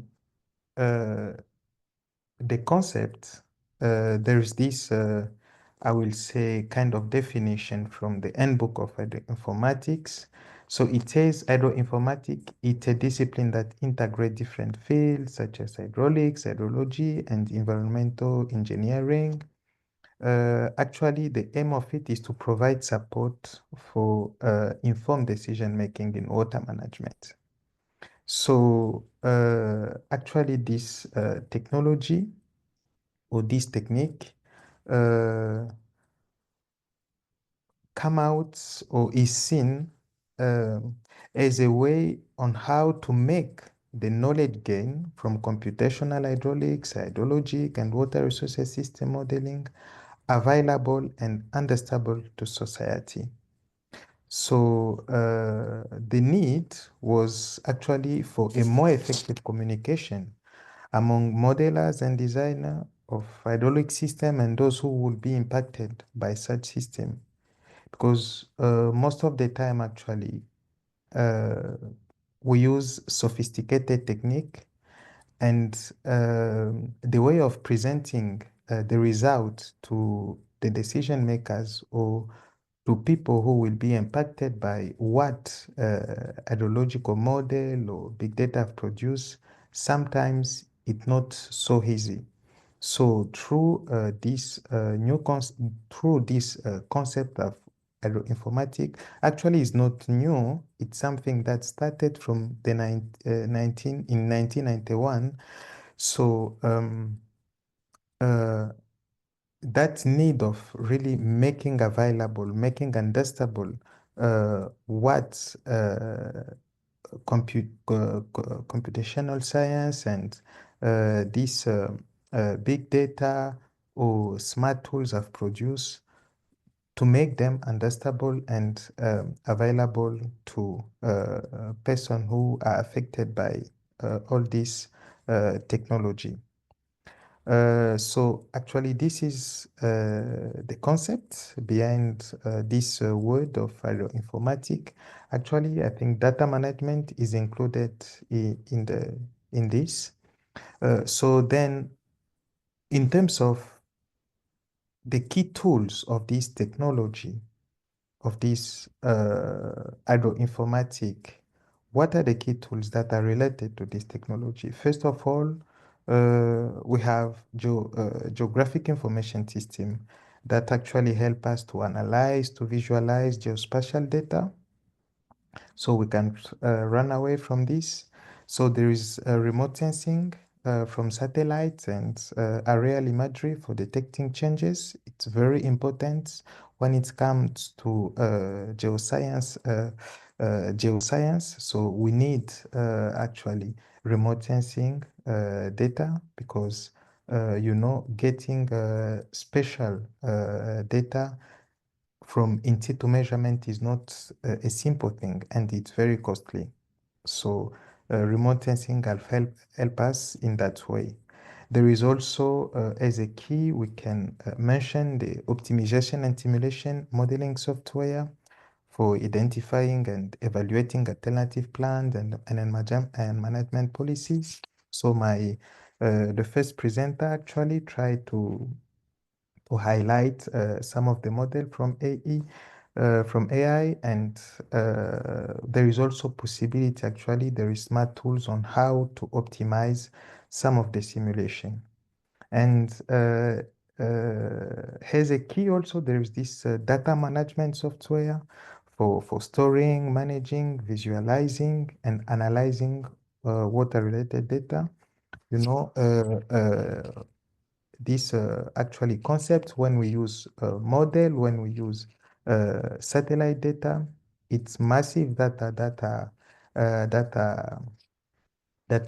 the concept, there is this, I will say, kind of definition from the handbook of informatics. So it says hydroinformatics, it's a discipline that integrates different fields such as hydraulics, hydrology, and environmental engineering. Actually, the aim of it is to provide support for informed decision making in water management. So actually, this technology or this technique uh, come out or is seen as a way on how to make the knowledge gain from computational hydraulics, hydrologic, and water resources system modeling available and understandable to society. So the need was actually for a more effective communication among modelers and designers of hydraulic system and those who would be impacted by such system. Because most of the time actually uh, we use sophisticated technique and the way of presenting the result to the decision makers or to people who will be impacted by what hydrological model or big data have produced, sometimes it's not so easy. So through this through this concept of informatics, actually is not new. It's something that started from the 1991. So uh, that need of really making available, making understandable what computational science and this big data or smart tools have produced to make them understandable and available to person who are affected by all this technology. So actually, this is the concept behind this word of informatics. Actually, I think data management is included in this. So then, in terms of the key tools of this technology, of this agroinformatic, what are the key tools that are related to this technology? First of all, we have geographic information system that actually help us to analyze, to visualize geospatial data so we can run away from this. So there is remote sensing from satellites and aerial imagery for detecting changes. It's very important when it comes to geoscience. Geoscience. So we need actually remote sensing data because getting special data from in situ measurement is not a simple thing, and it's very costly. So remote sensing will help us in that way. There is also, as a key, we can mention the optimization and simulation modeling software for identifying and evaluating alternative plans and management policies. So the first presenter actually tried to highlight some of the model from from AI, and there is also possibility, actually, there is smart tools on how to optimize some of the simulation. And as a key also, there is this data management software for storing, managing, visualizing, and analyzing water-related data. This actually concept, when we use model, when we use satellite data, it's massive that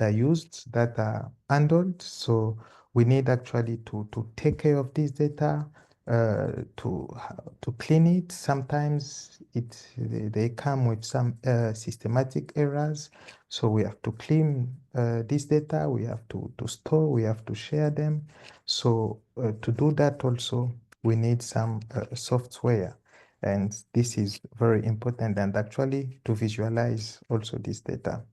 are used, that are handled. So we need actually to take care of this data, to clean it. Sometimes they come with some systematic errors. So we have to clean this data, we have to store, we have to share them. So to do that also, we need some software. And this is very important, and actually to visualize also this data.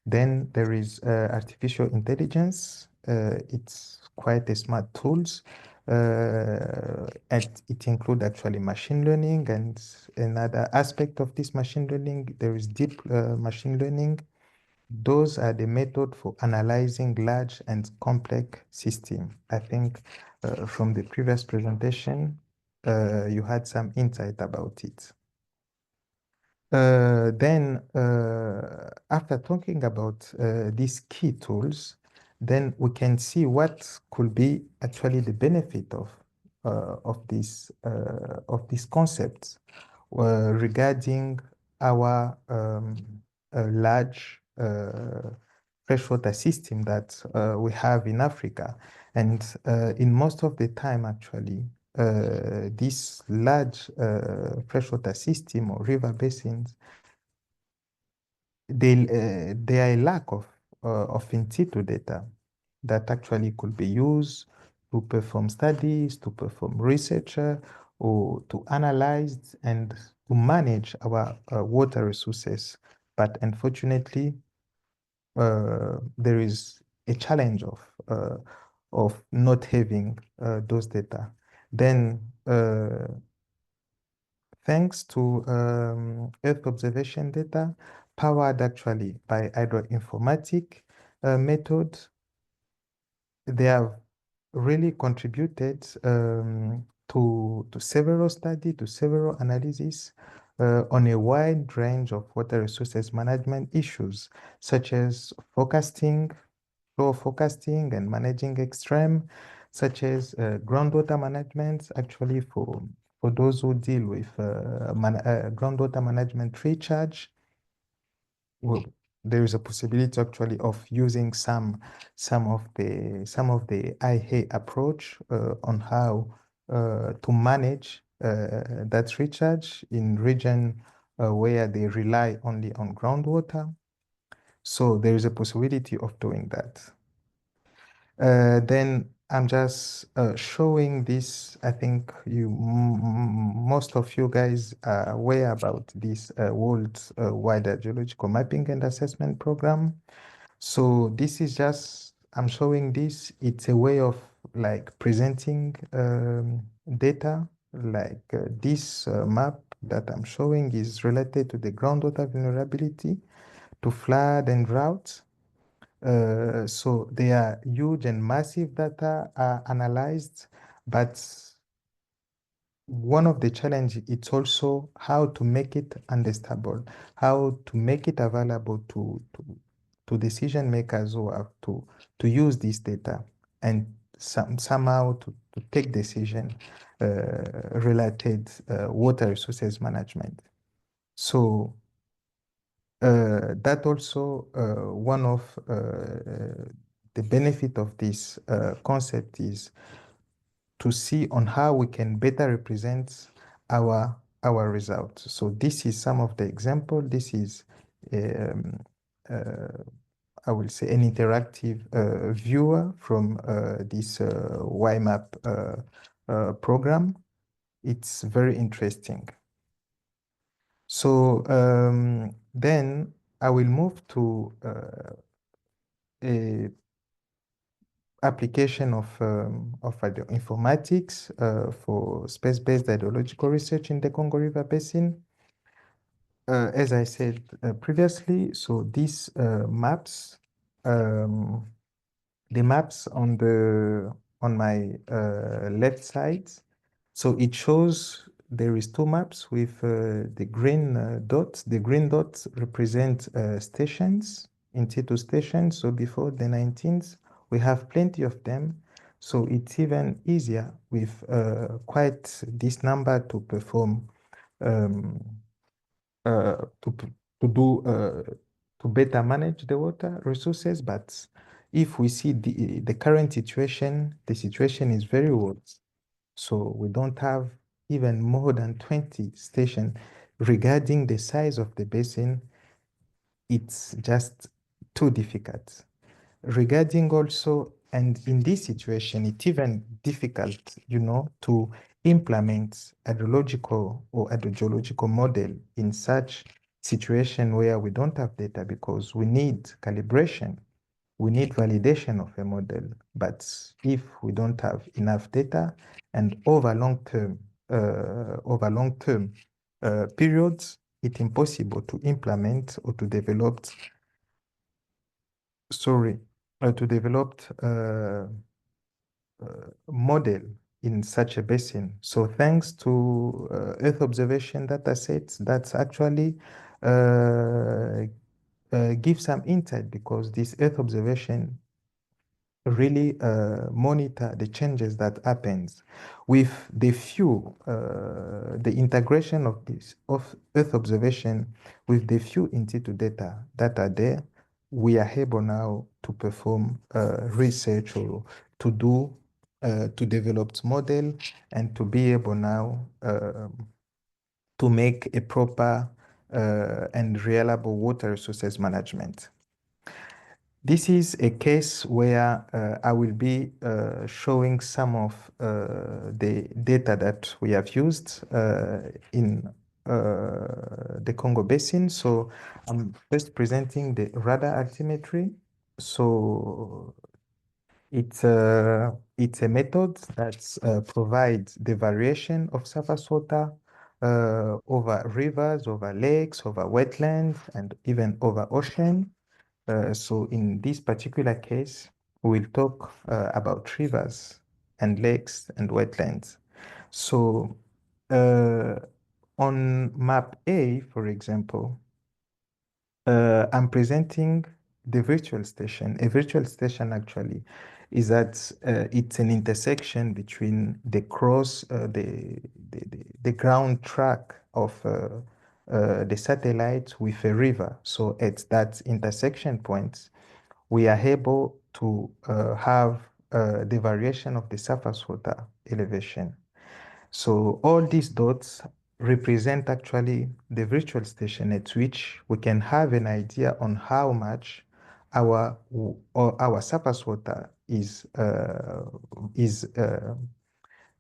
Then there is artificial intelligence. It's quite a smart tools. And it includes actually machine learning, and another aspect of this machine learning, there is deep machine learning. Those are the method for analyzing large and complex system. I think from the previous presentation, you had some insight about it. Then, after talking about these key tools, then we can see what could be actually the benefit of these concepts regarding our large freshwater system that we have in Africa. And in most of the time, actually, this large freshwater system or river basins, they are a lack of in situ data that actually could be used to perform studies, to perform research, or to analyze and to manage our water resources. But unfortunately, there is a challenge of not having those data. Then, thanks to Earth observation data, powered actually by hydroinformatic method, they have really contributed to several studies, to several analyses on a wide range of water resources management issues, such as forecasting, flow forecasting and managing extreme, such as groundwater management, actually for those who deal with groundwater management recharge. Well, there is a possibility actually of using some of the IA approach on how to manage that recharge in region where they rely only on groundwater. So there is a possibility of doing that. Then I'm just showing this. I think most of you guys are aware about this World Wider Geological Mapping and Assessment Program. So this is just, I'm showing this. It's a way of like presenting data. Like this map that I'm showing is related to the groundwater vulnerability, to flood and drought. So they are huge and massive data are analyzed, but one of the challenges it's also how to make it understandable, how to make it available to decision makers who have to use this data and somehow to take decision related water resources management. So that also one of the benefit of this concept is to see on how we can better represent our results. So this is some of the example. This is um, I will say an interactive viewer from this YMAP program. It's very interesting. So then I will move to a application of informatics for space-based hydrological research in the Congo River Basin. As I said previously, so these maps, the maps on my left side, so it shows there is two maps with the green dots. The green dots represent stations, in situ stations. So before the 19th, we have plenty of them. So it's even easier with quite this number to perform to do to better manage the water resources. But if we see the current situation, the situation is very worse. So we don't have even more than 20 stations. Regarding the size of the basin, it's just too difficult. Regarding also, and in this situation, it's even difficult, to implement hydrological or hydrogeological model in such situation where we don't have data, because we need calibration, we need validation of a model. But if we don't have enough data, and over long-term periods, it's impossible to implement or to develop, model in such a basin. So thanks to Earth observation data sets, that's actually give some insight, because this Earth observation really monitor the changes that happens with the integration of this of Earth observation with the few in situ data that are there. We are able now to perform research, or to do to develop model, and to be able now to make a proper and reliable water resources management. This is a case where I will be showing some of the data that we have used in the Congo Basin. So I'm first presenting the radar altimetry. So it's a method that provides the variation of surface water over rivers, over lakes, over wetlands, and even over ocean. So in this particular case, we'll talk about rivers and lakes and wetlands. So on map A, for example, I'm presenting the virtual station. A virtual station actually is that it's an intersection between the ground track of the satellite with a river. So at that intersection point, we are able to have the variation of the surface water elevation. So all these dots represent actually the virtual station at which we can have an idea on how much our surface water is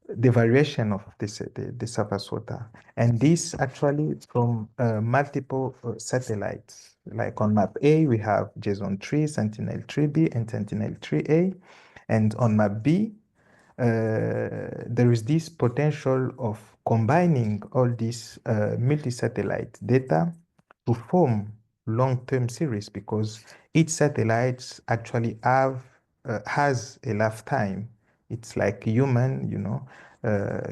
the variation of the surface water. And this actually from multiple satellites. Like on map A, we have JSON-3, Sentinel-3B, and Sentinel-3A. And on map B, there is this potential of combining all this multi-satellite data to form long-term series, because each satellite actually has a lifetime. It's like human,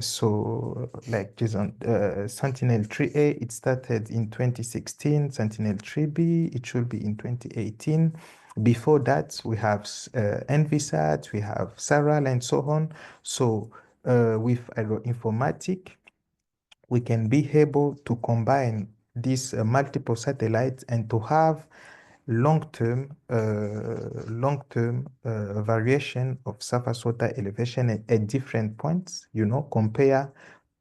so like Sentinel-3A, it started in 2016. Sentinel-3B, it should be in 2018. Before that, we have NVSAT, we have SARAL, and so on. So with Informatics, we can be able to combine these multiple satellites and to have long-term variation of surface water elevation at different points, compare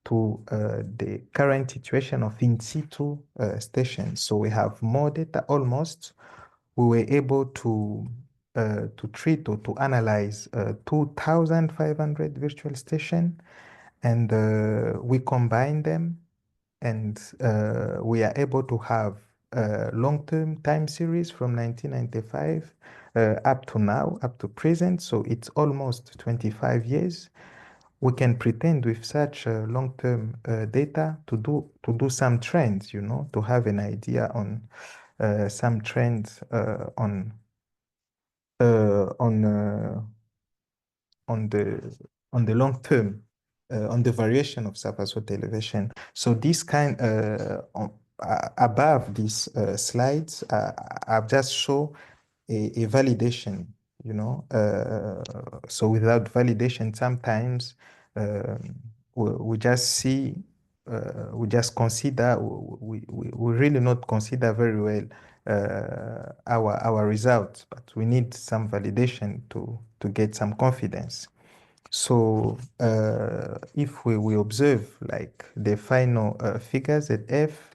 to the current situation of in situ stations. So we have more data almost. We were able to treat or to analyze 2,500 virtual stations, and we combine them, and we are able to have a long-term time series from 1995 up to now, up to present. So it's almost 25 years. We can pretend with such long-term data to do some trends, to have an idea on some trends on on the on the long term, on the variation of surface water elevation. So this above these slides, I've just shown a validation, so without validation, sometimes we just see, we just consider, we really not consider very well our results, but we need some validation to get some confidence. So if we observe like the final figures at F,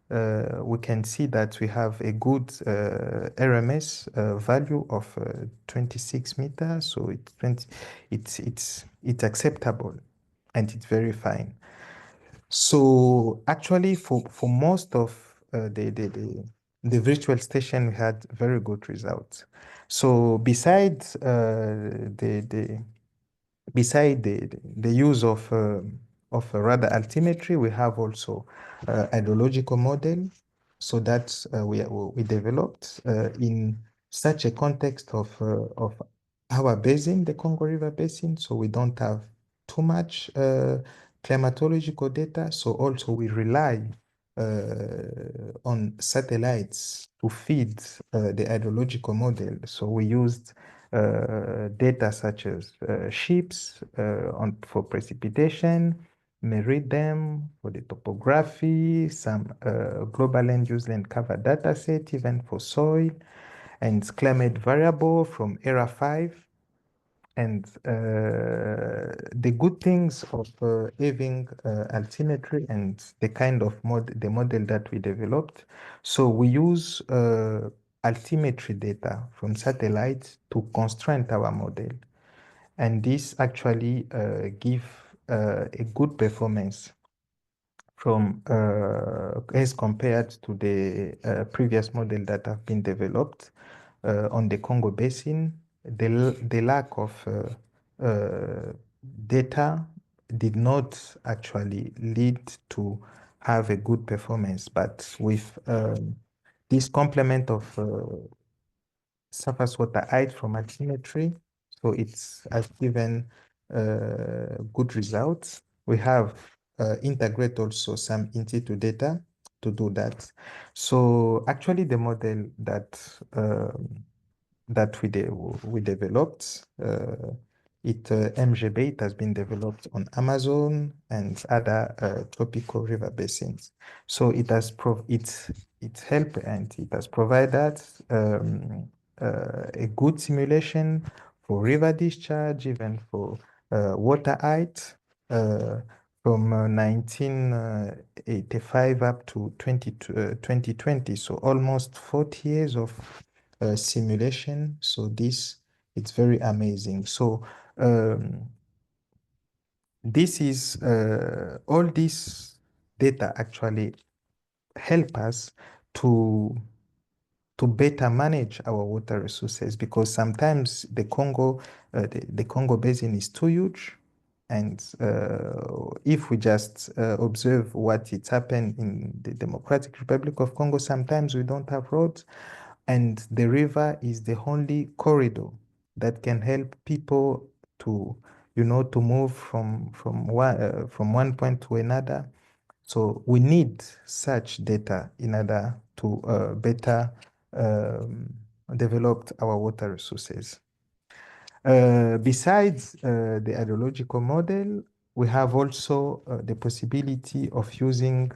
we can see that we have a good RMS value of 26 meters. So it's acceptable, and it's very fine. So actually, for most of the virtual station, we had very good results. So besides the use of radar altimetry, we have also hydrological model. So that we developed in such a context of our basin, the Congo River Basin. So we don't have too much climatological data. So also we rely on satellites to feed the hydrological model. So we used data such as ships for precipitation, Meridem for the topography, some global land use land cover data set, even for soil, and climate variable from ERA 5. And the good things of having altimetry and the kind of the model that we developed. So we use altimetry data from satellites to constrain our model. And this actually give a good performance from as compared to the previous model that have been developed on the Congo Basin. The lack of data did not actually lead to have a good performance, but with this complement of surface water height from altimetry, so it's has given good results. We have integrate also some in situ data to do that. So actually the model that we developed, MGB, it has been developed on Amazon and other tropical river basins. So it has it's helped, and it has provided a good simulation for river discharge, even for water height from 1985 up to 2020. So almost 40 years of simulation. So it's very amazing. So this is all this data actually help us to better manage our water resources, because sometimes the Congo Basin is too huge, and if we just observe what it's happened in the Democratic Republic of Congo, sometimes we don't have roads, and the river is the only corridor that can help people to to move from one point to another. So we need such data in order to better develop our water resources. Besides the hydrological model, we have also the possibility of using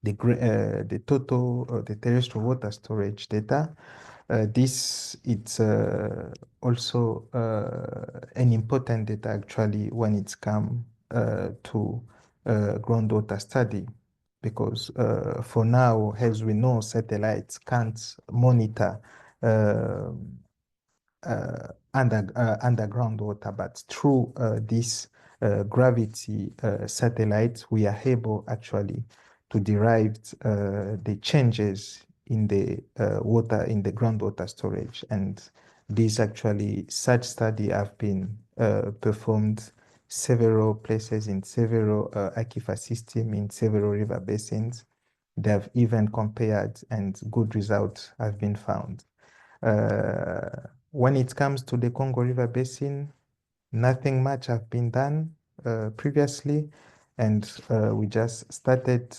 the total the terrestrial water storage data. This it's also an important data actually when it's come to groundwater study, because for now, as we know, satellites can't monitor underground water, but through this gravity satellite, we are able actually to derive the changes in the water, in the groundwater storage. And these actually, such study have been performed several places in several aquifer system, in several river basins. They have even compared, and good results have been found. When it comes to the Congo River Basin, nothing much have been done previously, and we just started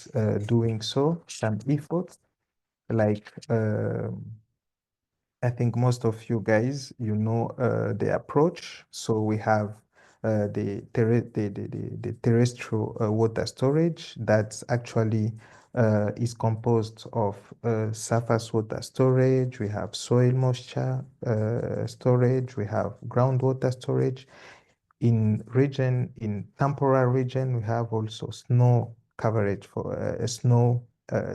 doing so, some efforts. Like I think most of you guys, you know the approach. So we have the terrestrial water storage that's actually is composed of surface water storage, we have soil moisture storage, we have groundwater storage. In temporal region, we have also snow coverage for snow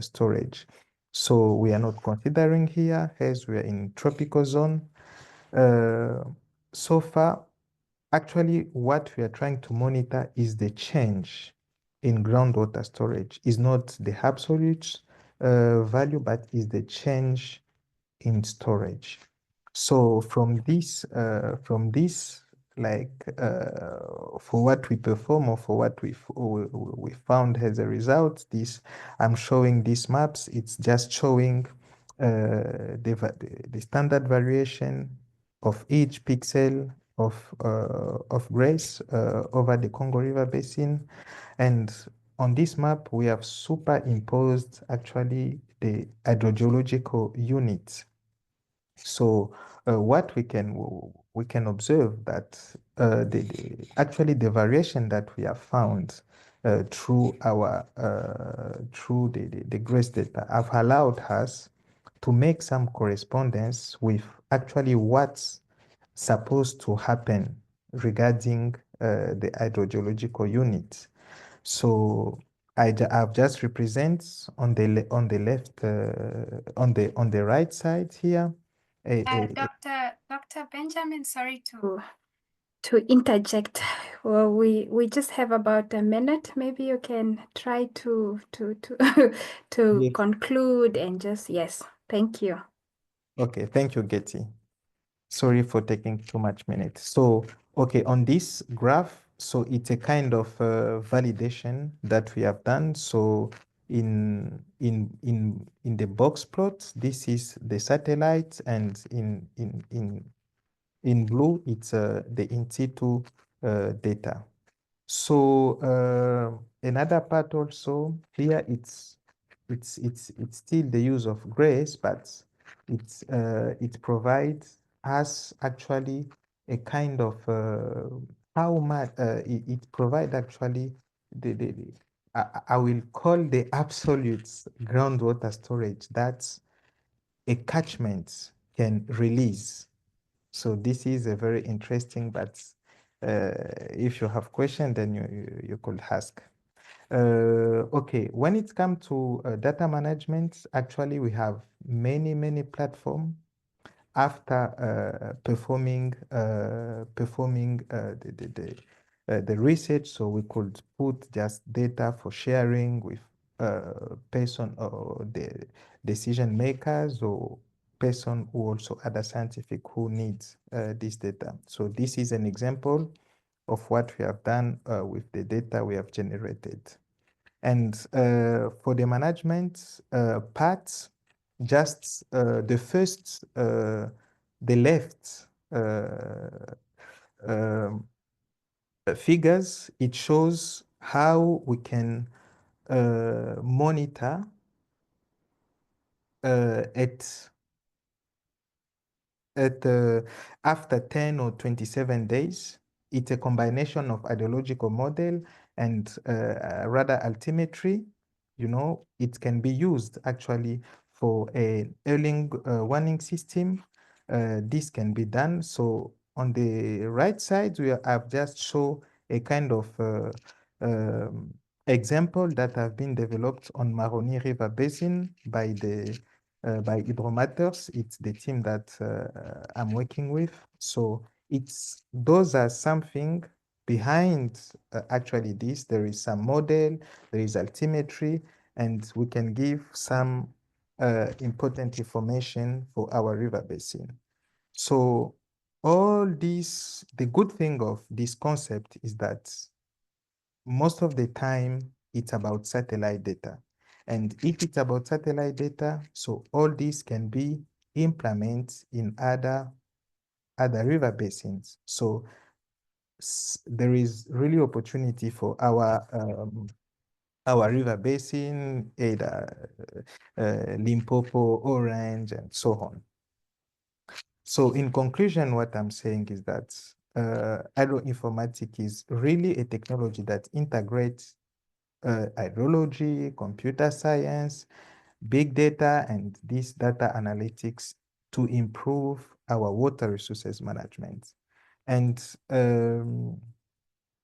storage. So we are not considering here as we are in tropical zone. So far, actually, what we are trying to monitor is the change in groundwater storage. Is not the absolute value, but is the change in storage. So from this, like for what we perform or for what we found as a result, this I'm showing these maps. It's just showing the standard variation of each pixel of grace over the Congo River Basin. And on this map, we have superimposed actually the hydrogeological units. So what we can observe that actually the variation that we have found through our through the GRACE data have allowed us to make some correspondence with actually what's supposed to happen regarding the hydrogeological units. So I've just represent on the left on the right side here. Dr. Benjamin, sorry to interject. Well, we just have about a minute. Maybe you can try to Yes. conclude and just yes. Thank you. Okay, thank you, Getty. Sorry for taking too much minutes. So, okay, on this graph, so it's a kind of validation that we have done. So in the box plot, this is the satellite, and in blue, it's the in situ data. So another part also here, it's still the use of grace, but it provides us actually a kind of how much it provides actually the I will call the absolute groundwater storage that a catchment can release. So this is a very interesting, but if you have question, then you could ask. Okay, when it comes to data management, actually we have many platforms after performing the research. So we could put just data for sharing with person or the decision makers, or person who also other scientific who needs this data. So this is an example of what we have done with the data we have generated. And for the management part, just the first, the left figures, it shows how we can monitor at after 10 or 27 days. It's a combination of ideological model and radar altimetry. you know, it can be used actually for a early warning system. This can be done. So on the right side, I've just shown a kind of example that have been developed on Maroni River Basin by by Hydromatters. It's the team that I'm working with. So those are something behind actually this. There is some model, there is altimetry, and we can give some important information for our river basin. So all this, the good thing of this concept is that most of the time it's about satellite data. And if it's about satellite data, so all this can be implemented in other river basins. So there is really opportunity for our river basin, either Limpopo, Orange, and so on. So in conclusion, what I'm saying is that hydroinformatics is really a technology that integrates hydrology, computer science, big data, and this data analytics to improve our water resources management. And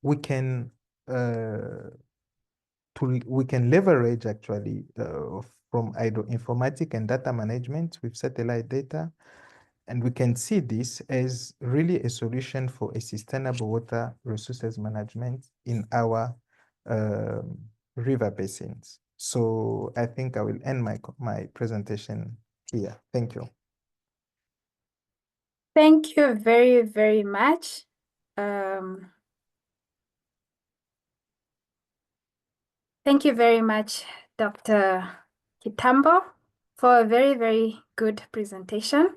we can leverage actually from hydroinformatics and data management with satellite data. And we can see this as really a solution for a sustainable water resources management in our river basins. So I think I will end my presentation here. Thank you. Thank you very, very much. Thank you very much, Dr. Kitambo, for a very, very good presentation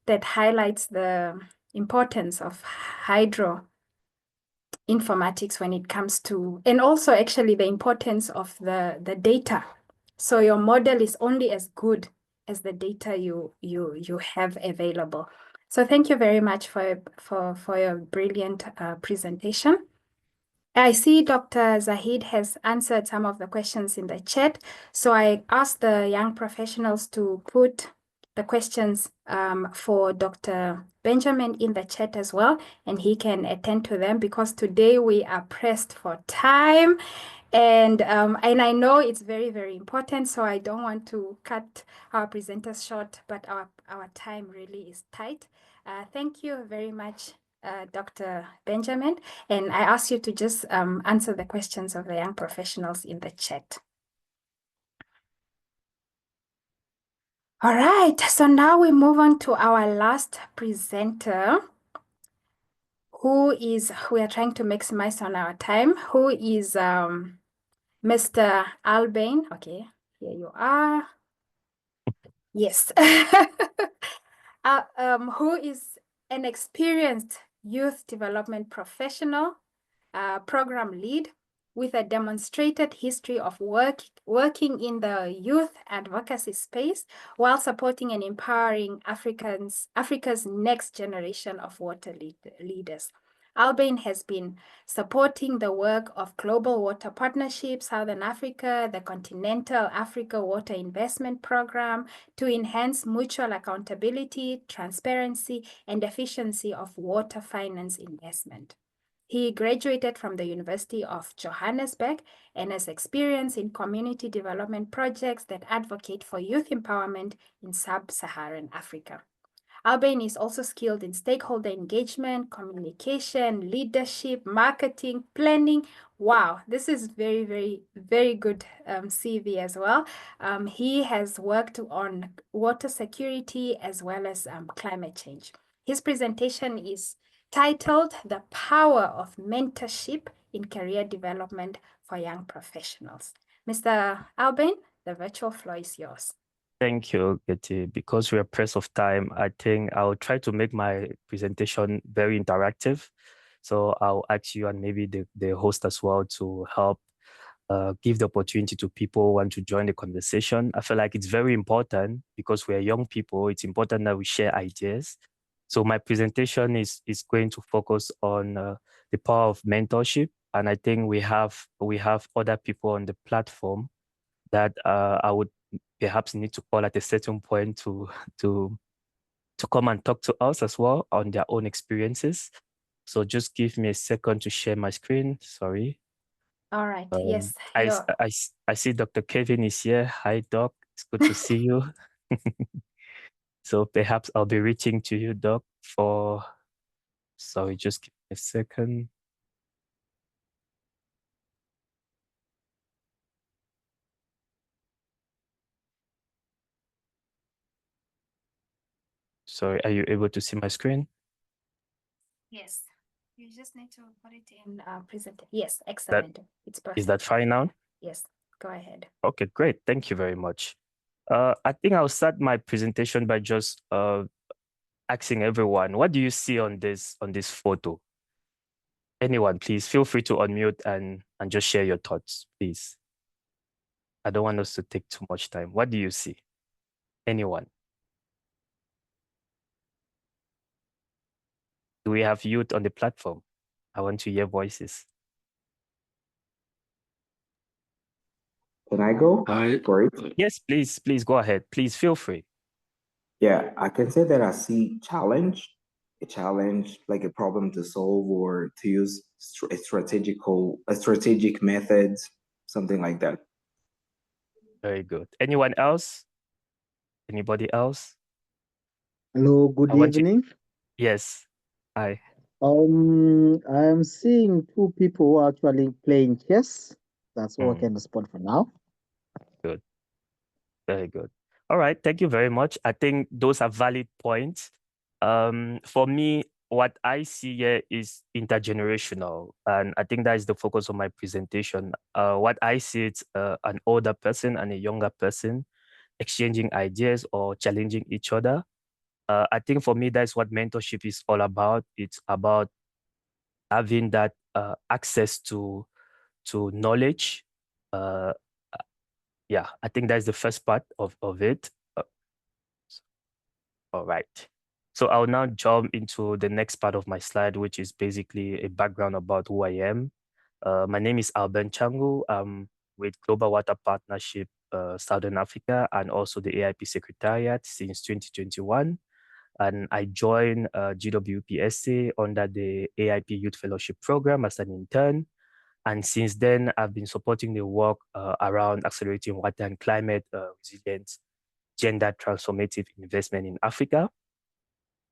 that highlights the importance of hydro informatics when it comes to, and also actually the importance of the data. So your model is only as good as the data you have available. So thank you very much for your brilliant presentation. I see Dr. Zahid has answered some of the questions in the chat. So I asked the young professionals to put the questions for Dr. Benjamin in the chat as well, and he can attend to them because today we are pressed for time. And I know it's very, very important, so I don't want to cut our presenters short, but our time really is tight. Thank you very much, Dr. Benjamin. And I ask you to just answer the questions of the young professionals in the chat. All right, so now we move on to our last presenter, we are trying to maximize on our time, who is Mr. Albane. Okay, here you are. Yes. Who is an experienced youth development professional, program lead with a demonstrated history of working in the youth advocacy space while supporting and empowering Africa's next generation of water leaders. Albane has been supporting the work of Global Water Partnership, Southern Africa, the Continental Africa Water Investment Program to enhance mutual accountability, transparency, and efficiency of water finance investment. He graduated from the University of Johannesburg and has experience in community development projects that advocate for youth empowerment in sub-Saharan Africa. Albane is also skilled in stakeholder engagement, communication, leadership, marketing, planning. Wow, this is very, very, very good CV as well. He has worked on water security as well as climate change. His presentation is titled The Power of Mentorship in Career Development for Young Professionals. Mr. Albane, the virtual floor is yours. Thank you, Getty. Because we are pressed of time, I think I'll try to make my presentation very interactive. So I'll ask you and maybe the host as well to help give the opportunity to people who want to join the conversation. I feel like it's very important because we are young people. It's important that we share ideas. So my presentation is going to focus on the power of mentorship. And I think we have other people on the platform that I would perhaps need to call at a certain point to come and talk to us as well on their own experiences. So just give me a second to share my screen. Sorry. All right. Yes. I see Dr. Kevin is here. Hi, Doc. It's good to see you. So perhaps I'll be reaching to you, Doc, sorry, just give me a second. Sorry, are you able to see my screen? Yes. You just need to put it in present. Yes, excellent. It's perfect. Is that fine now? Yes, go ahead. Okay, great. Thank you very much. I think I'll start my presentation by just asking everyone, what do you see on this photo? Anyone, please feel free to unmute and just share your thoughts, please. I don't want us to take too much time. What do you see? Anyone? Do we have youth on the platform? I want to hear voices. Can I go for it? Yes, please go ahead. Please feel free. Yeah, I can say that I see a challenge like a problem to solve or to use a strategic methods, something like that. Very good. Anyone else? Anybody else? Hello, good evening. Yes. Hi. I'm seeing two people who are actually playing chess. That's all I can respond for now. Good. Very good. All right. Thank you very much. I think those are valid points. For me, what I see here is intergenerational, and I think that is the focus of my presentation. What I see is an older person and a younger person exchanging ideas or challenging each other. I think for me, that's what mentorship is all about. It's about having that access to knowledge. Yeah, I think that's the first part of it. All right. So I'll now jump into the next part of my slide, which is basically a background about who I am. My name is Alben Changu. I'm with Global Water Partnership Southern Africa and also the AIP Secretariat since 2021. And I joined GWPSA under the AIP Youth Fellowship Program as an intern. And since then, I've been supporting the work around accelerating water and climate resilience, gender transformative investment in Africa.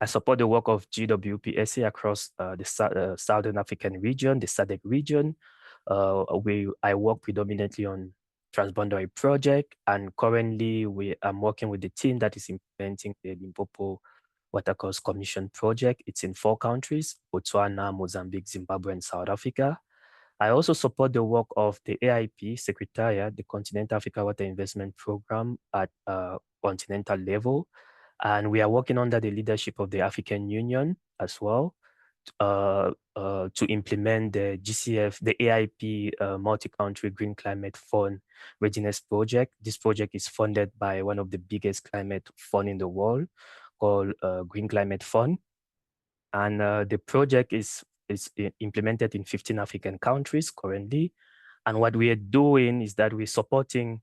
I support the work of GWPSA across the Southern African region, the SADC region. I work predominantly on transboundary project, and currently I'm working with the team that is implementing the Limpopo Watercourse Commission project. It's in 4 countries: Botswana, Mozambique, Zimbabwe, and South Africa. I also support the work of the AIP Secretariat, the Continental Africa Water Investment Program at continental level. And we are working under the leadership of the African Union as well to implement the GCF, the AIP Multi-Country Green Climate Fund Readiness Project. This project is funded by one of the biggest climate fund in the world called Green Climate Fund. And the project is implemented in 15 African countries currently. And what we are doing is that we're supporting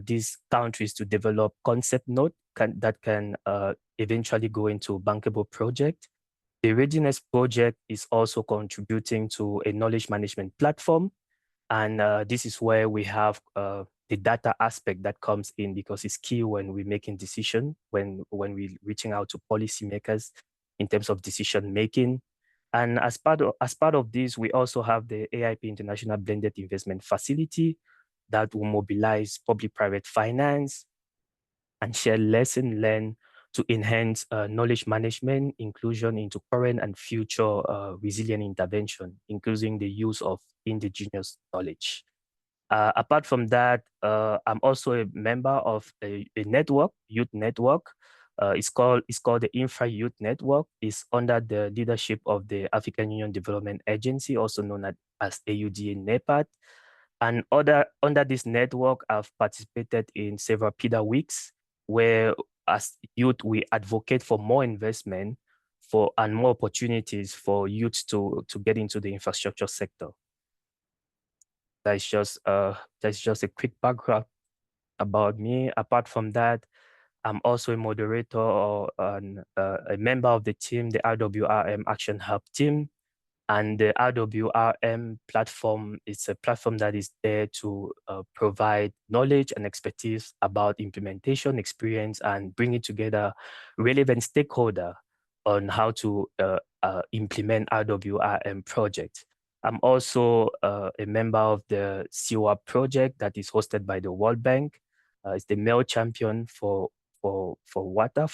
these countries to develop concept note that can eventually go into bankable project. The Readiness Project is also contributing to a knowledge management platform. And this is where we have the data aspect that comes in, because it's key when we're making decisions, when we're reaching out to policymakers in terms of decision making. And as part of this, we also have the AIP International Blended Investment Facility that will mobilize public-private finance and share lesson learned to enhance knowledge management, inclusion into current and future resilient intervention, including the use of indigenous knowledge. Apart from that, I'm also a member of a network, youth network. It's called the Infra Youth Network. It's under the leadership of the African Union Development Agency, also known as AUDA NEPAD. And under this network, I've participated in several PIDA weeks, where as youth, we advocate for more investment and more opportunities for youth to get into the infrastructure sector. That's just a quick background about me. Apart from that, I'm also a moderator or a member of the team, the RWRM Action Hub team. And the RWRM platform is a platform that is there to provide knowledge and expertise about implementation experience and bringing together relevant stakeholder on how to implement RWRM projects. I'm also a member of the CWAP project that is hosted by the World Bank. It's the male champion for water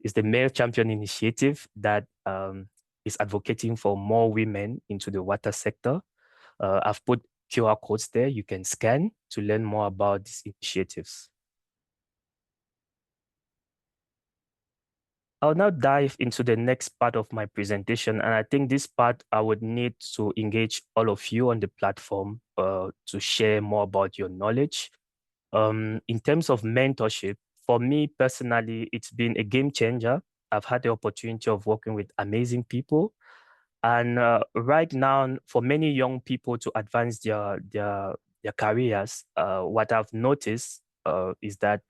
it's the male champion initiative that is advocating for more women into the water sector. I've put QR codes there you can scan to learn more about these initiatives. I'll now dive into the next part of my presentation. And I think this part, I would need to engage all of you on the platform to share more about your knowledge. In terms of mentorship, for me personally, it's been a game changer. I've had the opportunity of working with amazing people. And right now, for many young people to advance their careers, what I've noticed is that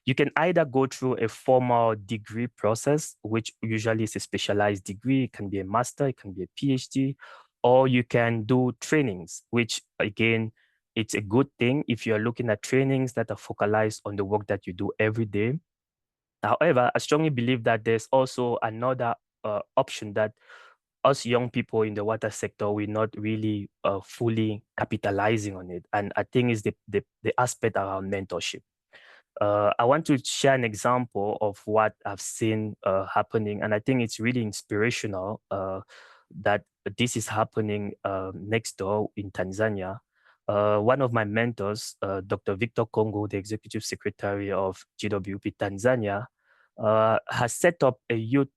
you can either go through a formal degree process, which usually is a specialized degree. It can be a master, it can be a PhD, or you can do trainings, which again, it's a good thing if you're looking at trainings that are focalized on the work that you do every day. However, I strongly believe that there's also another option that us young people in the water sector, we're not really fully capitalizing on it. And I think is the aspect around mentorship. I want to share an example of what I've seen happening, and I think it's really inspirational that this is happening next door in Tanzania. One of my mentors, Dr. Victor Congo, the Executive Secretary of GWP Tanzania, has set up a youth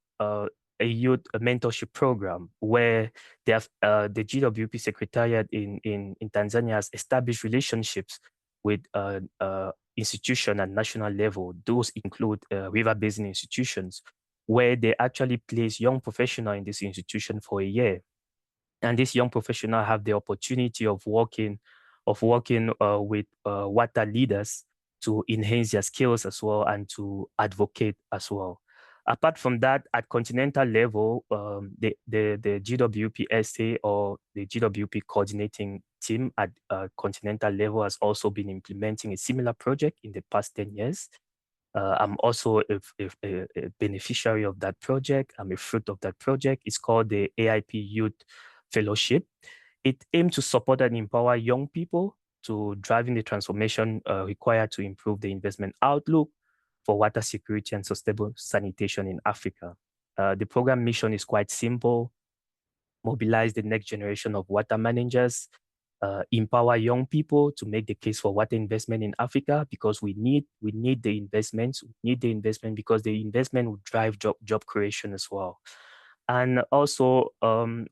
mentorship program where they have the GWP Secretariat in Tanzania has established relationships with institution at national level. Those include river basin institutions, where they actually place young professionals in this institution for a year. And these young professionals have the opportunity of working with water leaders to enhance their skills as well and to advocate as well. Apart from that, at continental level, the GWP SA or the GWP coordinating team at continental level has also been implementing a similar project in the past 10 years. I'm also a beneficiary of that project. I'm a fruit of that project. It's called the AIP Youth Fellowship. It aims to support and empower young people to driving the transformation required to improve the investment outlook for water security and sustainable sanitation in Africa. The program mission is quite simple: mobilize the next generation of water managers, empower young people to make the case for water investment in Africa, because we need the investments. We need the investment because the investment will drive job creation as well. And also,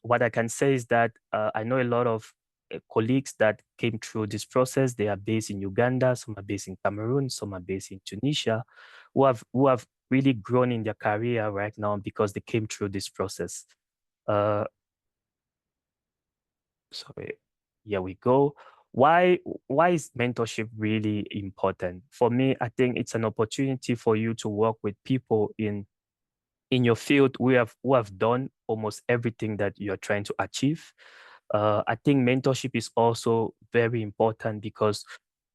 what I can say is that I know a lot of colleagues that came through this process. They are based in Uganda, some are based in Cameroon, some are based in Tunisia, who have really grown in their career right now because they came through this process. Sorry, here we go. Why is mentorship really important? For me, I think it's an opportunity for you to work with people in your field who have done almost everything that you're trying to achieve. I think mentorship is also very important because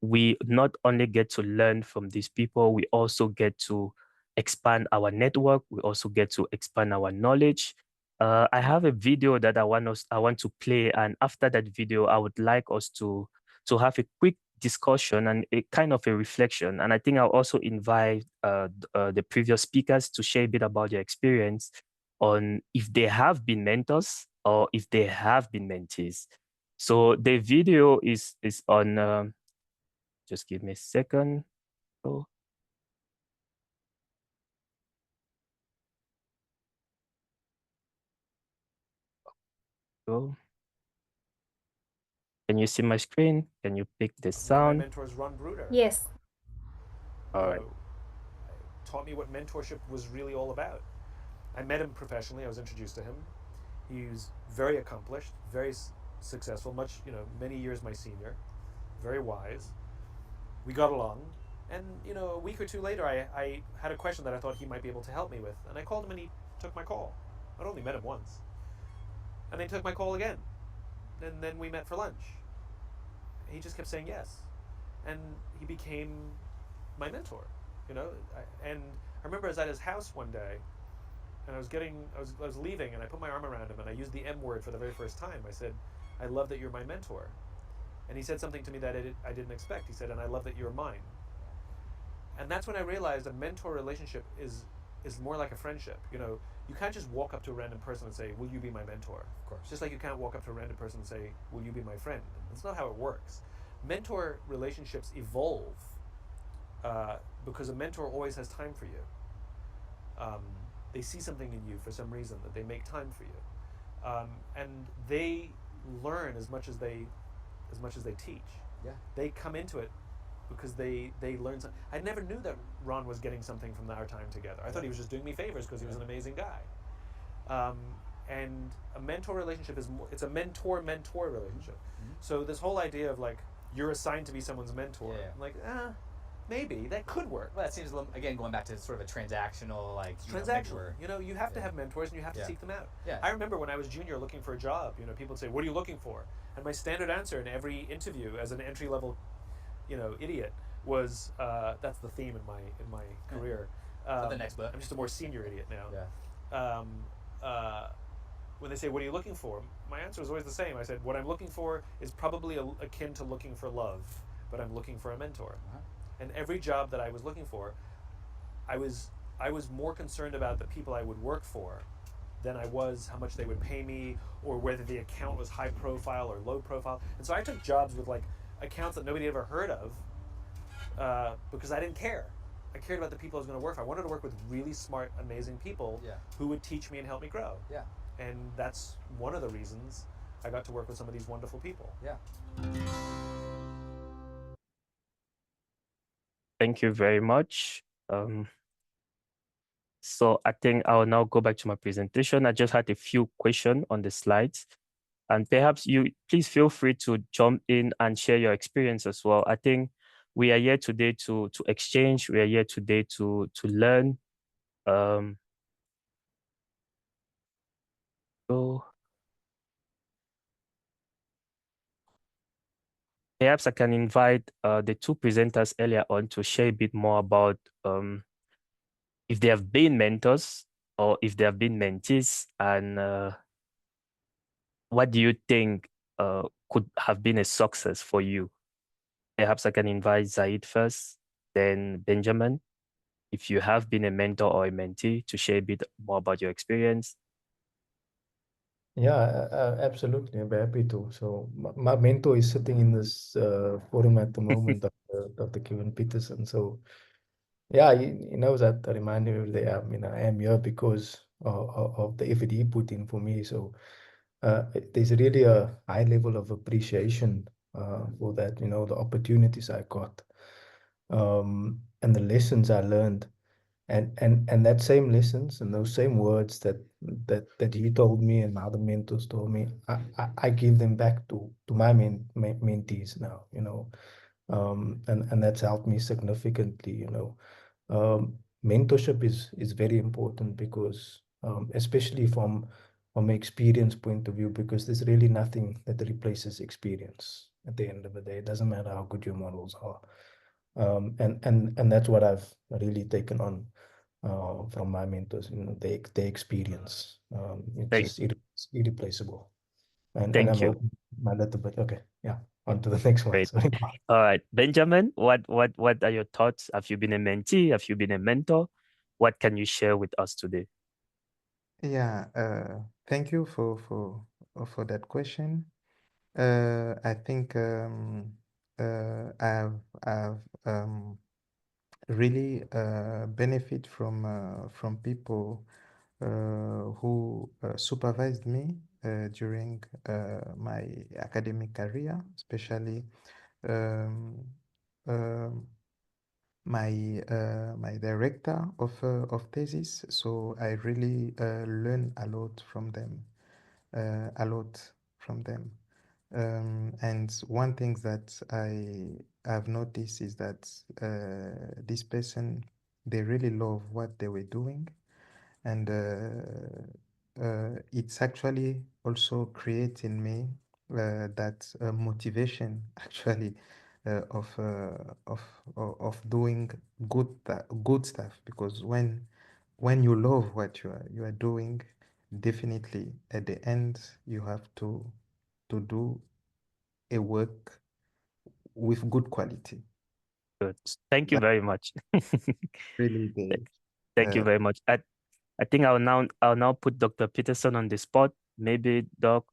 we not only get to learn from these people, we also get to expand our network. We also get to expand our knowledge. I have a video that I want to play, and after that video, I would like us to have a quick discussion and a kind of a reflection. And I think I'll also invite the previous speakers to share a bit about their experience on if they have been mentors or if they have been mentees. So the video is on, just give me a second. Oh. Go. Can you see my screen? Can you pick the sound? My mentor is Ron Bruder. Yes. All right. Taught me what mentorship was really all about. I met him professionally. I was introduced to him. He's very accomplished, very successful, many years my senior. very wise. We got along, and a week or two later, I had a question that I thought he might be able to help me with, and I called him, and he took my call. I'd only met him once, and they took my call again, and then we met for lunch. He just kept saying yes, and he became my mentor. And I remember I was at his house one day, and I was leaving, and I put my arm around him, and I used the M word for the very first time. I said, "I love that you're my mentor." And he said something to me that I didn't expect. He said, "And I love that you're mine." And that's when I realized a mentor relationship is more like a friendship. You can't just walk up to a random person and say, "Will you be my mentor?" Of course. Just like you can't walk up to a random person and say, "Will you be my friend?" That's not how it works. Mentor relationships evolve because a mentor always has time for you. They see something in you for some reason that they make time for you, and they learn as much as they teach. Yeah. They come into it because they learn something. I never knew that Ron was getting something from our time together. I thought he was just doing me favors because he was an amazing guy. And a mentor relationship it's a mentor-mentor relationship. Mm-hmm. So this whole idea of like you're assigned to be someone's mentor, Yeah. I'm like, maybe that could work. Well, that seems again going back to sort of a transactional Transactional. You have to have mentors and you have to seek them out. Yeah. I remember when I was junior looking for a job, people would say, "What are you looking for?" And my standard answer in every interview as an entry level, idiot was that's the theme in my career. For the next book. I'm just a more senior idiot now. Yeah. When they say, "What are you looking for?" my answer was always the same. I said, "What I'm looking for is probably akin to looking for love, but I'm looking for a mentor." Uh-huh. And every job that I was looking for, I was more concerned about the people I would work for than I was how much they would pay me or whether the account was high profile or low profile. And so I took jobs with like accounts that nobody ever heard of because I didn't care. I cared about the people I was going to work for. I wanted to work with really smart, amazing people who would teach me and help me grow. Yeah. And that's one of the reasons I got to work with some of these wonderful people. Yeah. Thank you very much. So I think I'll now go back to my presentation. I just had a few questions on the slides, and perhaps you please feel free to jump in and share your experience as well. I think we are here today to exchange. We are here today to learn. So perhaps I can invite the two presenters earlier on to share a bit more about if they have been mentors or if they have been mentees, and what do you think could have been a success for you? Perhaps I can invite Zaid first, then Benjamin, if you have been a mentor or a mentee, to share a bit more about your experience. Yeah, absolutely. I'm happy to. So my mentor is sitting in this forum at the moment, Dr. Kevin Peterson. So yeah, he knows that. I remind him every day. I am here because of the effort he put in for me. So there's really a high level of appreciation for that. The opportunities I got, and the lessons I learned. And that same lessons and those same words that he told me and my other mentors told me, I give them back to my mentees now, and that's helped me significantly. Mentorship is very important because especially from an experience point of view, because there's really nothing that replaces experience at the end of the day. It doesn't matter how good your models are. And that's what I've really taken on from my mentors, the experience. It's just irreplaceable. And Thank I'm you. hoping my little bit. Okay, yeah. On to the next one. Great. Sorry. All right, Benjamin, what are your thoughts? Have you been a mentee? Have you been a mentor? What can you share with us today? Yeah, thank you for that question. I think I've really benefit from people who supervised me during my academic career, especially um, um, my director of thesis. So I really learn a lot from them, a lot from them. And one thing that I've noticed is that this person, they really love what they were doing, and it's actually also creating me that motivation actually of doing good stuff, because when you love what you are doing, definitely at the end you have to do a work with good quality. Good. Thank you That's very much. really the Thank you uh, very much. I think I'll now put Dr. Peterson on the spot. Maybe Doc,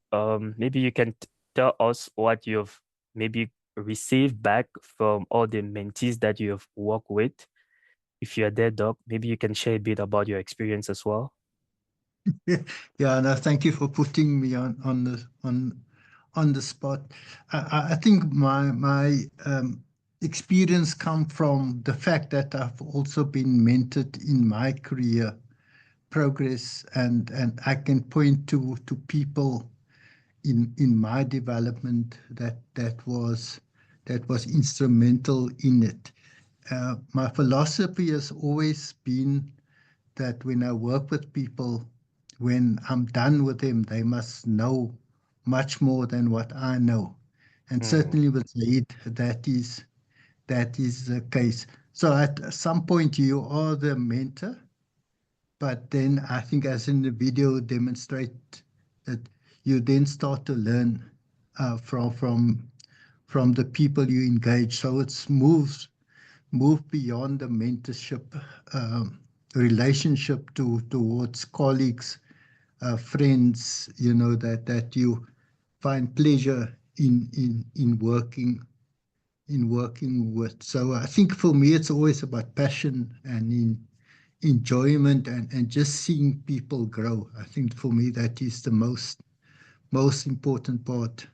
maybe you can tell us what you've maybe received back from all the mentees that you have worked with. If you're there, Doc, maybe you can share a bit about your experience as well. Yeah, no, thank you for putting me on the spot. I think my experience come from the fact that I've also been mentored in my career progress, and I can point to people in my development that was instrumental in it. My philosophy has always been that when I work with people, when I'm done with them, they must know much more than what I know. And Mm, certainly with Zaid, that is the case. So at some point you are the mentor, but then I think as in the video demonstrate that you then start to learn from the people you engage. So it's move beyond the mentorship relationship towards colleagues, friends, that you find pleasure in working with. So I think for me it's always about passion and enjoyment and just seeing people grow. I think for me that is the most important part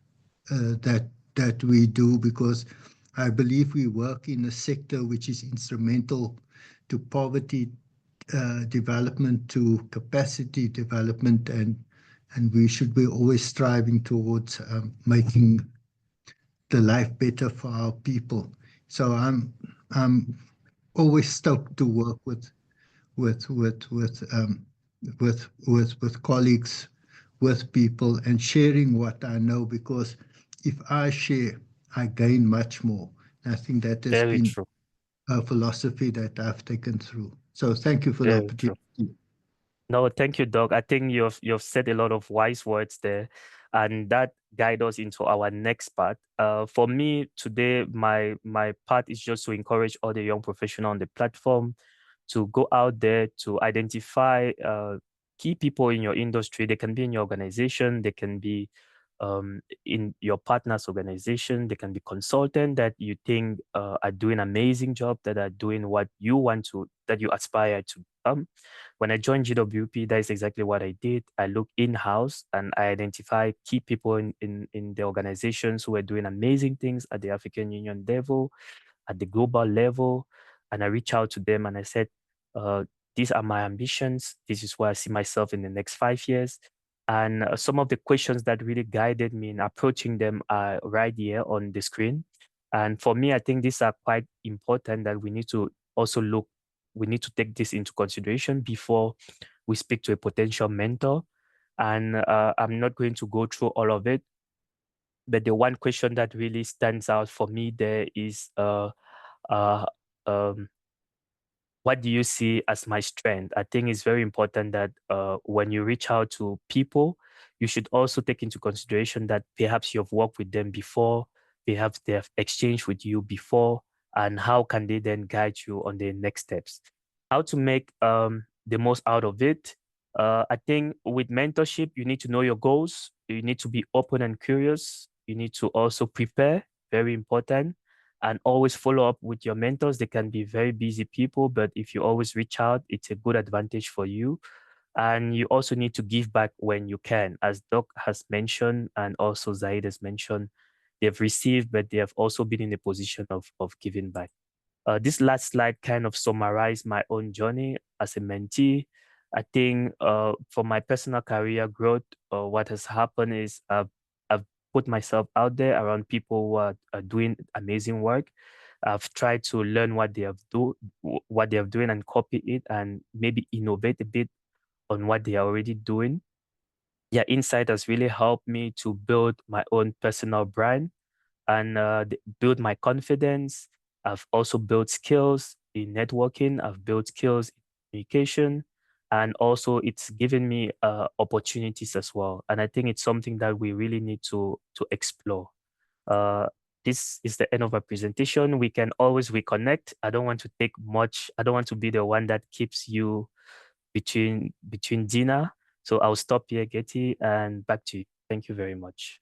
that we do, because I believe we work in a sector which is instrumental to poverty development, to capacity development, and we should be always striving towards making the life better for our people. So I'm always stoked to work with with with um, with colleagues, with people, and sharing what I know, because if I share, I gain much more. I think that has very been true. a philosophy that I've taken through. So thank you for the Very true. opportunity. No, thank you, Doc. I think you've said a lot of wise words there, and that guide us into our next part. For me today, my part is just to encourage all the young professionals on the platform to go out there to identify key people in your industry. They can be in your organization, they can be in your partner's organization, they can be consultant that you think are doing amazing job, that are doing what you want to, that you aspire to become. When I joined GWP, that is exactly what I did. I looked in-house and I identified key people in the organizations who were doing amazing things at the African Union level, at the global level. And I reached out to them and I said, uh, these are my ambitions. This is where I see myself in the next 5 years. And some of the questions that really guided me in approaching them are right here on the screen. And for me, I think these are quite important that we need to also look, we need to take this into consideration before we speak to a potential mentor. And I'm not going to go through all of it, but the one question that really stands out for me there is uh, um, what do you see as my strength? I think it's very important that when you reach out to people, you should also take into consideration that perhaps you've worked with them before, perhaps they have exchanged with you before, and how can they then guide you on the next steps? How to make the most out of it? I think with mentorship, you need to know your goals. You need to be open and curious. You need to also prepare, very important, and always follow up with your mentors. They can be very busy people, but if you always reach out, it's a good advantage for you. And you also need to give back when you can, as Doc has mentioned, and also Zaid has mentioned, they've received, but they have also been in a position of giving back. This last slide kind of summarized my own journey as a mentee. I think for my personal career growth, what has happened is I've put myself out there around people who are doing amazing work. I've tried to learn what they have doing and copy it and maybe innovate a bit on what they are already doing. Yeah, Insight has really helped me to build my own personal brand and build my confidence. I've also built skills in networking. I've built skills in communication, and also it's given me opportunities as well. And I think it's something that we really need to explore. This is the end of our presentation. We can always reconnect. I don't want to take much. I don't want to be the one that keeps you between dinner. So I'll stop here, Getty, and back to you. Thank you very much.